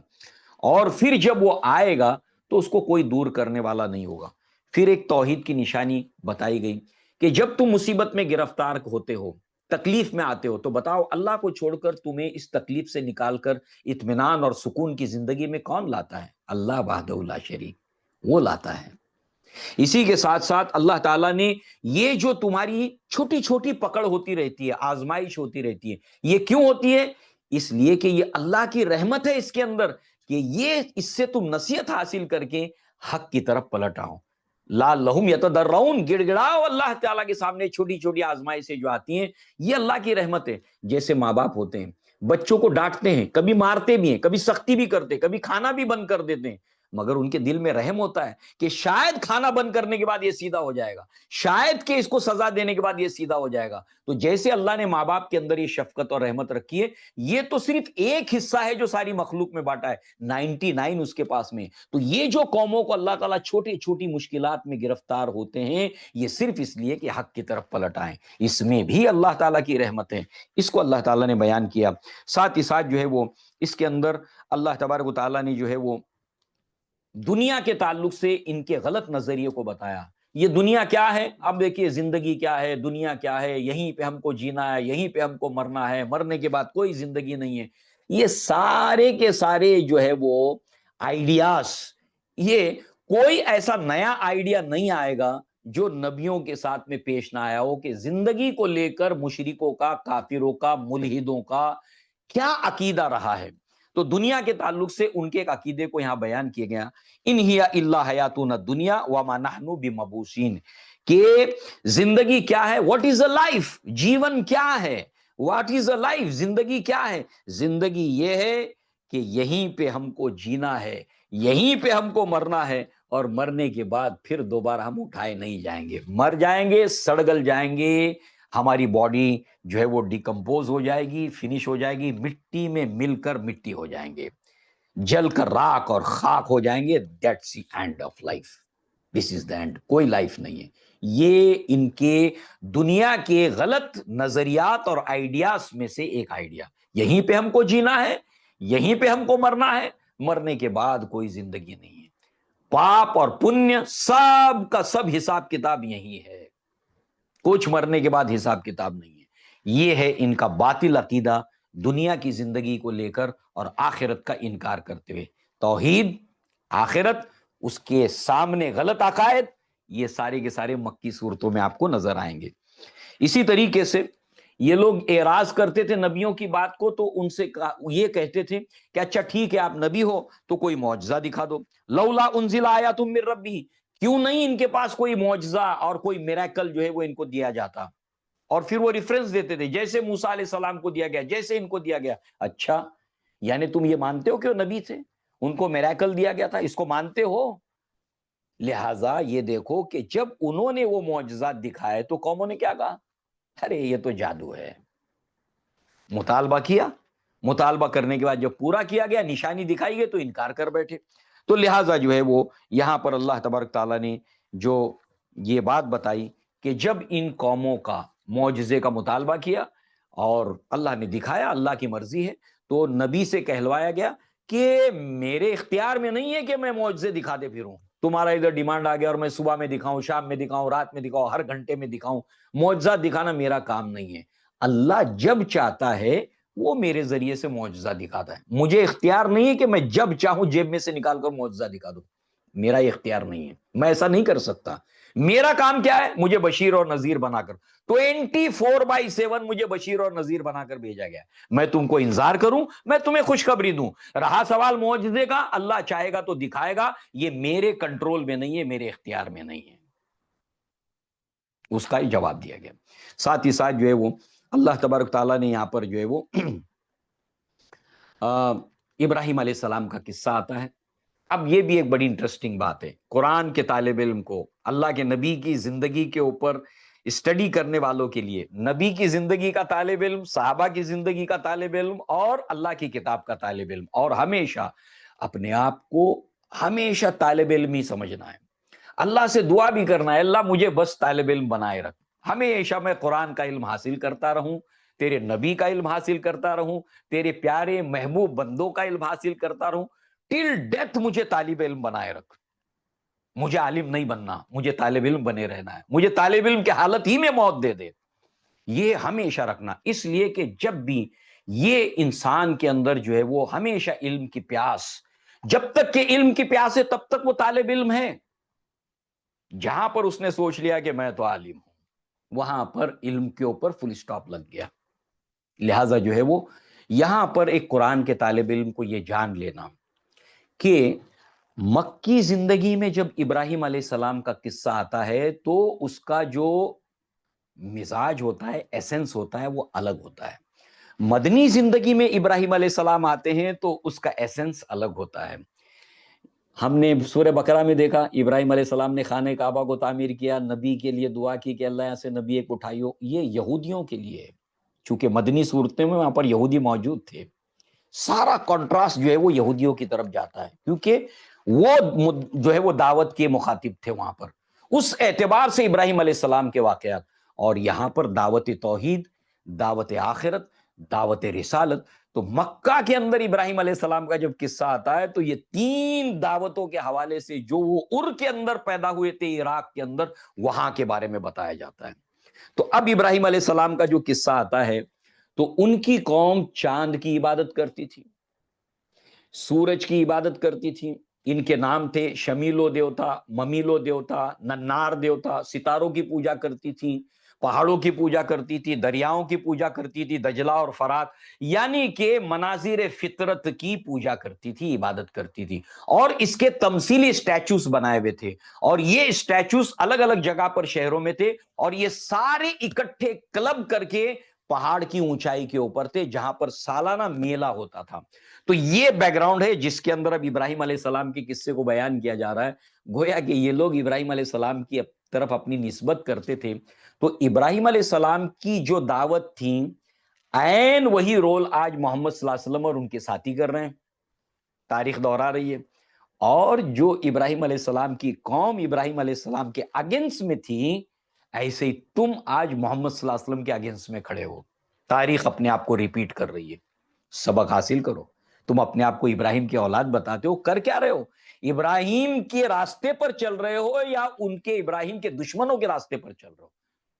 اور پھر جب وہ آئے گا تو اس کو کوئی دور کرنے والا نہیں ہوگا۔ پھر ایک توحید کی نشانی بتائی گئی کہ جب تم مصیبت میں گرفتار ہوتے ہو، تکلیف میں آتے ہو، تو بتاؤ اللہ کو چھوڑ کر تمہیں اس تکلیف سے نکال کر اطمینان اور سکون کی زندگی میں کون لاتا ہے؟ اللہ وحدہ لا شریک، وہ لاتا ہے۔ اسی کے ساتھ ساتھ اللہ تعالیٰ نے یہ جو تمہاری چھوٹی چھوٹی پکڑ ہوتی رہتی ہے، آزمائش ہوتی رہتی ہے، یہ کیوں ہوتی ہے؟ اس لیے کہ یہ اللہ کی رحمت ہے اس کے اندر، کہ یہ اس سے تم نصیحت حاصل کر کے حق کی طرف پلٹ آؤ۔ لعلہم یتضرعون، گڑ گڑاؤ اللہ تعالیٰ کے سامنے، چھوٹی چھوٹی آزمائشیں جو آتی ہیں یہ اللہ کی رحمت ہے۔ جیسے ماں باپ ہوتے ہیں، بچوں کو ڈانٹتے ہیں، کبھی مارتے بھی ہیں، کبھی سختی بھی کرتے ہیں، کبھی کھانا بھی بند کر دیتے ہیں، مگر ان کے دل میں رحم ہوتا ہے کہ شاید کھانا بند کرنے کے بعد یہ سیدھا ہو جائے گا، شاید کہ اس کو سزا دینے کے بعد یہ سیدھا ہو جائے گا۔ تو جیسے اللہ نے ماں باپ کے اندر یہ شفقت اور رحمت رکھی ہے، یہ تو صرف ایک حصہ ہے جو ساری مخلوق میں بانٹا ہے، 99 اس کے پاس میں۔ تو یہ جو قوموں کو اللہ تعالیٰ چھوٹی چھوٹی مشکلات میں گرفتار ہوتے ہیں، یہ صرف اس لیے کہ حق کی طرف پلٹ آئیں، اس میں بھی اللہ تعالیٰ کی رحمت ہے، اس کو اللہ تعالیٰ نے بیان کیا۔ ساتھ ہی ساتھ جو ہے وہ اس کے اندر اللہ تبارک و تعالیٰ نے جو ہے وہ دنیا کے تعلق سے ان کے غلط نظریے کو بتایا۔ یہ دنیا کیا ہے؟ اب دیکھیے زندگی کیا ہے، دنیا کیا ہے، یہیں پہ ہم کو جینا ہے، یہیں پہ ہم کو مرنا ہے، مرنے کے بعد کوئی زندگی نہیں ہے۔ یہ سارے کے سارے جو ہے وہ آئیڈیاز، یہ کوئی ایسا نیا آئیڈیا نہیں آئے گا جو نبیوں کے ساتھ میں پیش نہ آیا ہو، کہ زندگی کو لے کر مشرکوں کا، کافروں کا، ملحدوں کا کیا عقیدہ رہا ہے۔ تو دنیا کے تعلق سے ان کے ایک عقیدے کو یہاں بیان کیا گیا، ان ہی الا حیاتنا الدنیا وما نحن بمبعوثین، کہ زندگی کیا ہے، واٹ از اے لائف، جیون کیا ہے، واٹ از اے لائف، زندگی کیا ہے، زندگی یہ ہے کہ یہیں پہ ہم کو جینا ہے، یہیں پہ ہم کو مرنا ہے، اور مرنے کے بعد پھر دوبارہ ہم اٹھائے نہیں جائیں گے، مر جائیں گے، سڑ گل جائیں گے، ہماری باڈی جو ہے وہ ڈیکمپوز ہو جائے گی، فنش ہو جائے گی، مٹی میں مل کر مٹی ہو جائیں گے، جل کر راکھ اور خاک ہو جائیں گے، that's the end of life, this is the and, کوئی لائف نہیں ہے۔ یہ ان کے دنیا کے غلط نظریات اور آئیڈیاز میں سے ایک آئیڈیا، یہیں پہ ہم کو جینا ہے، یہیں پہ ہم کو مرنا ہے، مرنے کے بعد کوئی زندگی نہیں ہے، پاپ اور پنیہ سب کا سب حساب کتاب یہی ہے، کچھ مرنے کے بعد حساب کتاب نہیں ہے۔ یہ ہے ان کا باطل عقیدہ دنیا کی زندگی کو لے کر اور آخرت کا انکار کرتے ہوئے۔ توحید، آخرت، اس کے سامنے غلط عقائد، یہ سارے کے سارے مکی صورتوں میں آپ کو نظر آئیں گے۔ اسی طریقے سے یہ لوگ اعراض کرتے تھے نبیوں کی بات کو، تو ان سے یہ کہتے تھے کہ اچھا ٹھیک ہے، آپ نبی ہو تو کوئی معجزہ دکھا دو، لولا انزل آیات من ربہ، کیوں نہیں ان کے پاس کوئی معجزہ اور کوئی میریکل جو ہے وہ ان کو دیا جاتا، اور پھر وہ ریفرنس دیتے تھے جیسے موسیٰ علیہ السلام کو دیا گیا، جیسے ان کو دیا گیا۔ اچھا یعنی تم یہ مانتے ہو کہ وہ نبی تھے، ان کو میریکل دیا گیا تھا، اس کو مانتے ہو؟ لہٰذا یہ دیکھو کہ جب انہوں نے وہ معجزات دکھائے تو قوموں نے کیا کہا، ارے یہ تو جادو ہے، مطالبہ کیا، مطالبہ کرنے کے بعد جب پورا کیا گیا، نشانی دکھائی گئی تو انکار کر بیٹھے۔ تو لہٰذا جو ہے وہ یہاں پر اللہ تبارک تعالیٰ نے جو یہ بات بتائی کہ جب ان قوموں کا معجزے کا مطالبہ کیا اور اللہ نے دکھایا، اللہ کی مرضی ہے، تو نبی سے کہلوایا گیا کہ میرے اختیار میں نہیں ہے کہ میں معجزے دکھاتے پھروں، تمہارا ادھر ڈیمانڈ آ گیا اور میں صبح میں دکھاؤں، شام میں دکھاؤں، رات میں دکھاؤں، ہر گھنٹے میں دکھاؤں، معجزہ دکھانا میرا کام نہیں ہے۔ اللہ جب چاہتا ہے وہ میرے ذریعے سے معجزہ دکھاتا ہے، مجھے اختیار نہیں ہے کہ میں جب چاہوں جیب میں سے نکال کر معجزہ دکھا دوں، میرا یہ اختیار نہیں ہے، میں ایسا نہیں کر سکتا۔ میرا کام کیا ہے، مجھے بشیر اور نذیر بنا کر 24/7 مجھے بشیر اور نذیر بنا کر بھیجا گیا، میں تم کو انذار کروں، میں تمہیں خوشخبری دوں۔ رہا سوال معجزے کا، اللہ چاہے گا تو دکھائے گا، یہ میرے کنٹرول میں نہیں ہے، میرے اختیار میں نہیں ہے، اس کا ہی جواب دیا گیا۔ ساتھ ہی ساتھ جو ہے وہ اللہ تبارک تعالیٰ نے یہاں پر جو ہے وہ ابراہیم علیہ السلام کا قصہ آتا ہے۔ اب یہ بھی ایک بڑی انٹرسٹنگ بات ہے، قرآن کے طالب علم کو، اللہ کے نبی کی زندگی کے اوپر اسٹڈی کرنے والوں کے لیے، نبی کی زندگی کا طالب علم، صحابہ کی زندگی کا طالب علم اور اللہ کی کتاب کا طالب علم، اور ہمیشہ اپنے آپ کو ہمیشہ طالب علم ہی سمجھنا ہے، اللہ سے دعا بھی کرنا ہے، اللہ مجھے بس طالب علم بنائے رکھ، ہمیشہ میں قرآن کا علم حاصل کرتا رہوں، تیرے نبی کا علم حاصل کرتا رہوں، تیرے پیارے محبوب بندوں کا علم حاصل کرتا رہوں، ٹل ڈیتھ مجھے طالب علم بنائے رکھ، مجھے عالم نہیں بننا، مجھے طالب علم بنے رہنا ہے، مجھے طالب علم کی حالت ہی میں موت دے دے، یہ ہمیشہ رکھنا، اس لیے کہ جب بھی یہ انسان کے اندر جو ہے وہ ہمیشہ علم کی پیاس، جب تک کہ علم کی پیاس ہے تب تک وہ طالب علم ہے، جہاں پر اس نے سوچ لیا کہ میں تو عالم ہوں، وہاں پر علم کے اوپر فل سٹاپ لگ گیا۔ لہٰذا جو ہے وہ یہاں پر ایک قرآن کے طالب علم کو یہ جان لینا کہ مکی زندگی میں جب ابراہیم علیہ السلام کا قصہ آتا ہے تو اس کا جو مزاج ہوتا ہے، ایسنس ہوتا ہے، وہ الگ ہوتا ہے۔ مدنی زندگی میں ابراہیم علیہ السلام آتے ہیں تو اس کا ایسنس الگ ہوتا ہے۔ ہم نے سورہ بقرہ میں دیکھا، ابراہیم علیہ السلام نے خانہ کعبہ کو تعمیر کیا، نبی کے لیے دعا کی کہ اللہ یہاں سے نبی ایک اٹھائیو، یہ یہودیوں کے لیے ہے، چونکہ مدنی صورتیں میں وہاں پر یہودی موجود تھے، سارا کنٹراسٹ جو ہے وہ یہودیوں کی طرف جاتا ہے، کیونکہ وہ جو ہے وہ دعوت کے مخاطب تھے وہاں پر، اس اعتبار سے ابراہیم علیہ السلام کے واقعات، اور یہاں پر دعوت توحید، دعوت آخرت، دعوت رسالت۔ تو مکہ کے اندر ابراہیم علیہ السلام کا جب قصہ آتا ہے تو یہ 3 دعوتوں کے حوالے سے جو وہ ار کے اندر پیدا ہوئے تھے، عراق کے اندر، وہاں کے بارے میں بتایا جاتا ہے۔ تو اب ابراہیم علیہ السلام کا جو قصہ آتا ہے تو ان کی قوم چاند کی عبادت کرتی تھی، سورج کی عبادت کرتی تھی، ان کے نام تھے شمیلو دیوتا، ممیلو دیوتا، ننار دیوتا، ستاروں کی پوجا کرتی تھی، پہاڑوں کی پوجا کرتی تھی، دریاؤں کی پوجا کرتی تھی، دجلہ اور فرات، یعنی کہ مناظر فطرت کی پوجا کرتی تھی، عبادت کرتی تھی، اور اس کے تمثیلی اسٹیچوز بنائے ہوئے تھے، اور یہ اسٹیچوز الگ الگ جگہ پر شہروں میں تھے، اور یہ سارے اکٹھے کلب کر کے پہاڑ کی اونچائی کے اوپر تھے جہاں پر سالانہ میلہ ہوتا تھا۔ تو یہ بیک گراؤنڈ ہے جس کے اندر اب ابراہیم علیہ السلام کے قصے کو بیان کیا جا رہا ہے، گویا کہ یہ لوگ ابراہیم علیہ السلام کی طرف اپنی نسبت کرتے تھے۔ تو ابراہیم علیہ السلام کی جو دعوت تھی، عین وہی رول آج محمد صلی اللہ علیہ وسلم اور ان کے ساتھی کر رہے ہیں، تاریخ دوہرا رہی ہے۔ اور جو ابراہیم علیہ السلام کی قوم ابراہیم علیہ السلام کے اگینسٹ میں تھی، ایسے ہی تم آج محمد صلی اللہ علیہ وسلم کے اگینسٹ میں کھڑے ہو۔ تاریخ اپنے آپ کو ریپیٹ کر رہی ہے، سبق حاصل کرو۔ تم اپنے آپ کو ابراہیم کی اولاد بتاتے ہو، کر کیا رہے ہو؟ ابراہیم کے راستے پر چل رہے ہو یا ان کے ابراہیم کے دشمنوں کے راستے پر چل رہے ہو؟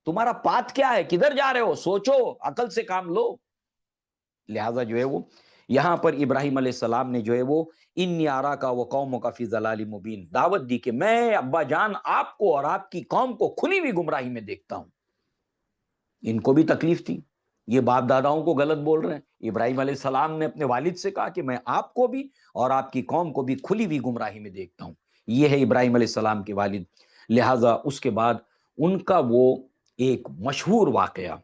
تمہارا پاتھ کیا ہے؟ کدھر جا رہے ہو؟ سوچو، عقل سے کام لو۔ لہذا جو ہے وہ یہاں پر ابراہیم علیہ السلام نے جو ہے وہ انی اراکا وقومک فی ضلال مبین دعوت دی کہ میں ابا جان آپ کو اور آپ کی قوم کو کھلی ہوئی گمراہی میں دیکھتا ہوں۔ ان کو بھی تکلیف تھی، یہ باپ داداؤں کو غلط بول رہے ہیں۔ ابراہیم علیہ السلام نے اپنے والد سے کہا کہ میں آپ کو بھی اور آپ کی قوم کو بھی کھلی ہوئی گمراہی میں دیکھتا ہوں۔ یہ ہے ابراہیم علیہ السلام کے والد۔ لہذا اس کے بعد ان کا وہ ایک مشہور واقعہ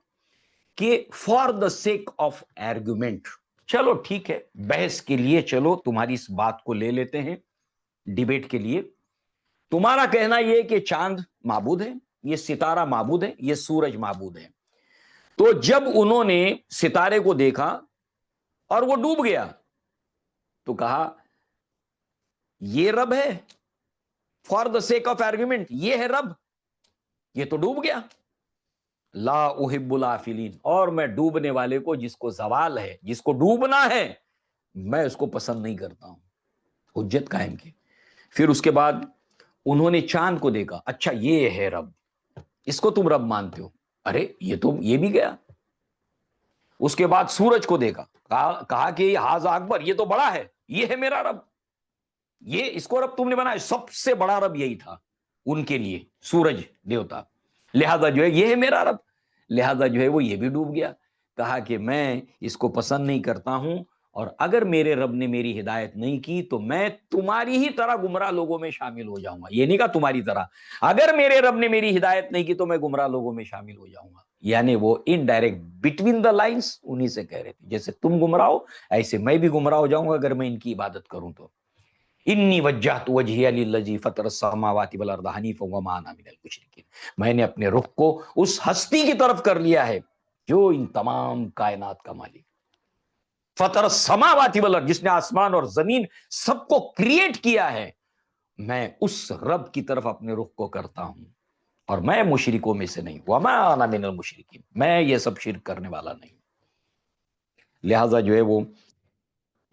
کہ for the sake of argument, چلو ٹھیک ہے، بحث کے لیے چلو تمہاری اس بات کو لے لیتے ہیں، ڈیبیٹ کے لیے تمہارا کہنا یہ کہ چاند معبود ہے، یہ ستارہ معبود ہے، یہ سورج معبود ہے۔ تو جب انہوں نے ستارے کو دیکھا اور وہ ڈوب گیا تو کہا یہ رب ہے، for the sake of argument یہ ہے رب، یہ تو ڈوب گیا۔ لا احب الافلین، اور میں ڈوبنے والے کو، جس کو زوال ہے، جس کو ڈوبنا ہے، میں اس کو پسند نہیں کرتا ہوں۔ حجت قائم کی۔ پھر اس کے بعد انہوں نے چاند کو دیکھا، اچھا یہ ہے رب، اس کو تم رب مانتے ہو، ارے یہ بھی گیا۔ اس کے بعد سورج کو دیکھا، کہا کہ ہاذا اکبر، یہ تو بڑا ہے، یہ ہے میرا رب، یہ اس کو رب تم نے بنایا۔ سب سے بڑا رب یہی تھا ان کے لیے، سورج دیوتا، لہذا جو ہے یہ ہے میرا رب، لہذا جو ہے وہ یہ بھی ڈوب گیا۔ کہا کہ میں اس کو پسند نہیں کرتا ہوں، اور اگر میرے رب نے میری ہدایت نہیں کی تو میں تمہاری ہی طرح گمراہ لوگوں میں شامل ہو جاؤں گا۔ یہ نہیں کہا تمہاری طرح، اگر میرے رب نے میری ہدایت نہیں کی تو میں گمراہ لوگوں میں شامل ہو جاؤں گا۔ یعنی وہ انڈائریکٹ بٹوین دا لائنز انہی سے کہہ رہے تھے، جیسے تم گمراہ ہو ایسے میں بھی گمراہ ہو جاؤں گا اگر میں ان کی عبادت کروں تو۔ انی وجہت وجہی للذی فطر السماوات والارض حنیفا وما انا من المشرکین، میں نے اپنے رخ کو اس ہستی کی طرف کر لیا ہے جو ان تمام کائنات کا مالک، فطر السماوات والارض، جس نے آسمان اور زمین سب کو کریٹ کیا ہے، میں اس رب کی طرف اپنے رخ کو کرتا ہوں، اور میں مشرکوں میں سے نہیں، وما انا من المشرکین، میں یہ سب شرک کرنے والا نہیں۔ لہذا جو ہے وہ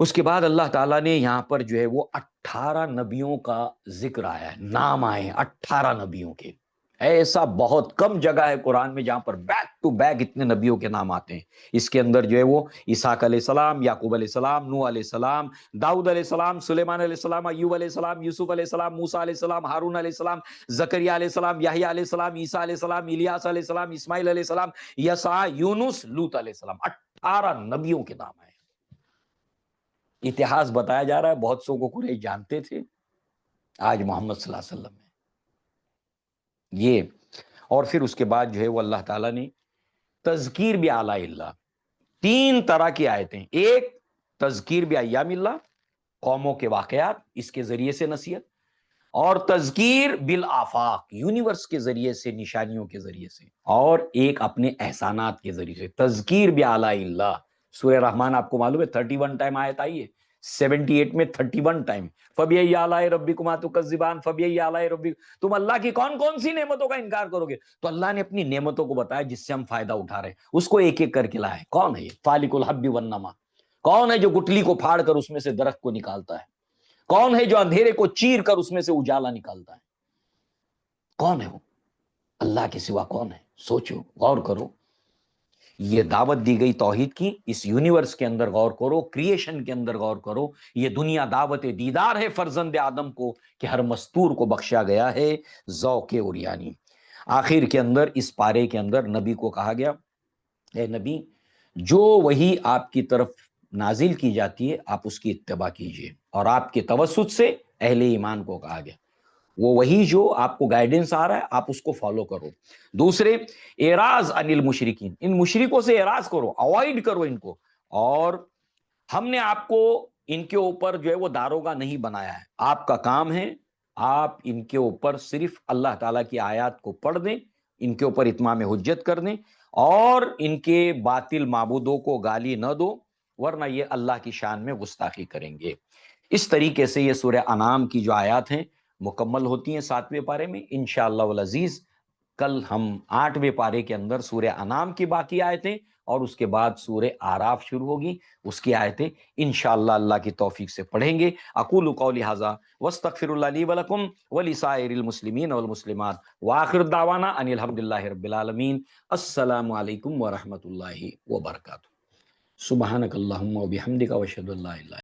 اس کے بعد اللہ تعالیٰ نے یہاں پر جو ہے وہ 18 نبیوں کا ذکر آیا ہے، نام آئے ہیں 18 نبیوں کے۔ ایسا بہت کم جگہ ہے قرآن میں جہاں پر بیک ٹو بیک اتنے نبیوں کے نام آتے ہیں۔ اس کے اندر جو ہے وہ اسحاق علیہ السلام، یعقوب علیہ السلام، نوح علیہ السلام، داؤد علیہ السلام، سلیمان علیہ السلام، ایوب علیہ السلام، یوسف علیہ السلام، موسیٰ علیہ السلام، ہارون علیہ السلام، زکریا علیہ السلام، یحییٰ علیہ السلام، عیسیٰ علیہ السلام، الیاس علیہ السلام، اسماعیل علیہ السلام، یسع، یونس، لوط علیہ السلام، 18 نبیوں کے نام ہیں۔ اتہاس بتایا جا رہا ہے بہت سو کو قریش جانتے تھے، آج محمد صلی اللہ علیہ وسلم میں یہ۔ اور پھر اس کے بعد جو ہے وہ اللہ تعالیٰ نے تذکیر بآلاء اللہ، 3 طرح کی آیتیں، ایک تذکیر بایام اللہ، قوموں کے واقعات، اس کے ذریعے سے نصیحت، اور تذکیر بالآفاق، یونیورس کے ذریعے سے، نشانیوں کے ذریعے سے، اور ایک اپنے احسانات کے ذریعے سے، تذکیر بآلاء اللہ۔ سورہ رحمان آپ کو معلوم ہے 31 ٹائم آیت آئی ہے، 78 میں 31 ٹائم، فَبِأَيِّ آلَاءِ رَبِّكُمَا تُكَذِّبَانِ، فَبِأَيِّ آلَاءِ رَبِّكُمَا، تم اللہ کی کون کون سی نعمتوں کا انکار کرو گے؟ تو اللہ نے اپنی نعمتوں کو بتایا جس سے ہم فائدہ اٹھا رہے ہیں، اس کو ایک ایک کر کے لائے۔ کون ہے یہ فالق الحب والنما؟ کون ہے جو گٹلی کو پھاڑ کر اس میں سے درخت کو نکالتا ہے؟ کون ہے جو اندھیرے کو چیر کر اس میں سے اجالا نکالتا ہے؟ کون ہے وہ؟ اللہ کے سوا کون ہے؟ سوچو، غور کرو۔ یہ دعوت دی گئی توحید کی، اس یونیورس کے اندر غور کرو، کریشن کے اندر غور کرو، یہ دنیا دعوت دیدار ہے فرزند آدم کو کہ ہر مستور کو بخشا گیا ہے ذوق عریانی۔ آخر کے اندر اس پارے کے اندر نبی کو کہا گیا، اے نبی، جو وہی آپ کی طرف نازل کی جاتی ہے آپ اس کی اتباع کیجئے، اور آپ کے توسط سے اہل ایمان کو کہا گیا وہ وہی جو آپ کو گائیڈنس آ رہا ہے آپ اس کو فالو کرو۔ دوسرے، اعراض عن المشرکین، ان مشرکوں سے اعراض کرو، اوائڈ کرو ان کو، اور ہم نے آپ کو ان کے اوپر جو ہے وہ داروغہ نہیں بنایا ہے، آپ کا کام ہے آپ ان کے اوپر صرف اللہ تعالیٰ کی آیات کو پڑھ دیں، ان کے اوپر اتمام حجت کر دیں، اور ان کے باطل معبودوں کو گالی نہ دو، ورنہ یہ اللہ کی شان میں گستاخی کریں گے۔ اس طریقے سے یہ سورہ انعام کی جو آیات ہیں مکمل ہوتی ہیں 7ویں پارے میں۔ انشاءاللہ العزیز کل ہم 8ویں پارے کے اندر سورہ انعام کی باقی آیتیں، اور اس کے بعد سورہ اعراف شروع ہوگی، اس کی آیتیں انشاءاللہ اللہ کی توفیق سے پڑھیں گے۔ اقول قولی ھذا واستغفر اللہ لی ولکم ولسائر المسلمین والمسلمات، وآخر دعوانا ان الحمدللہ رب العالمین۔ السلام علیکم ورحمۃ اللہ وبرکاتہ۔ سبحانک اللہم وبحمدک واشہد ان لا الہ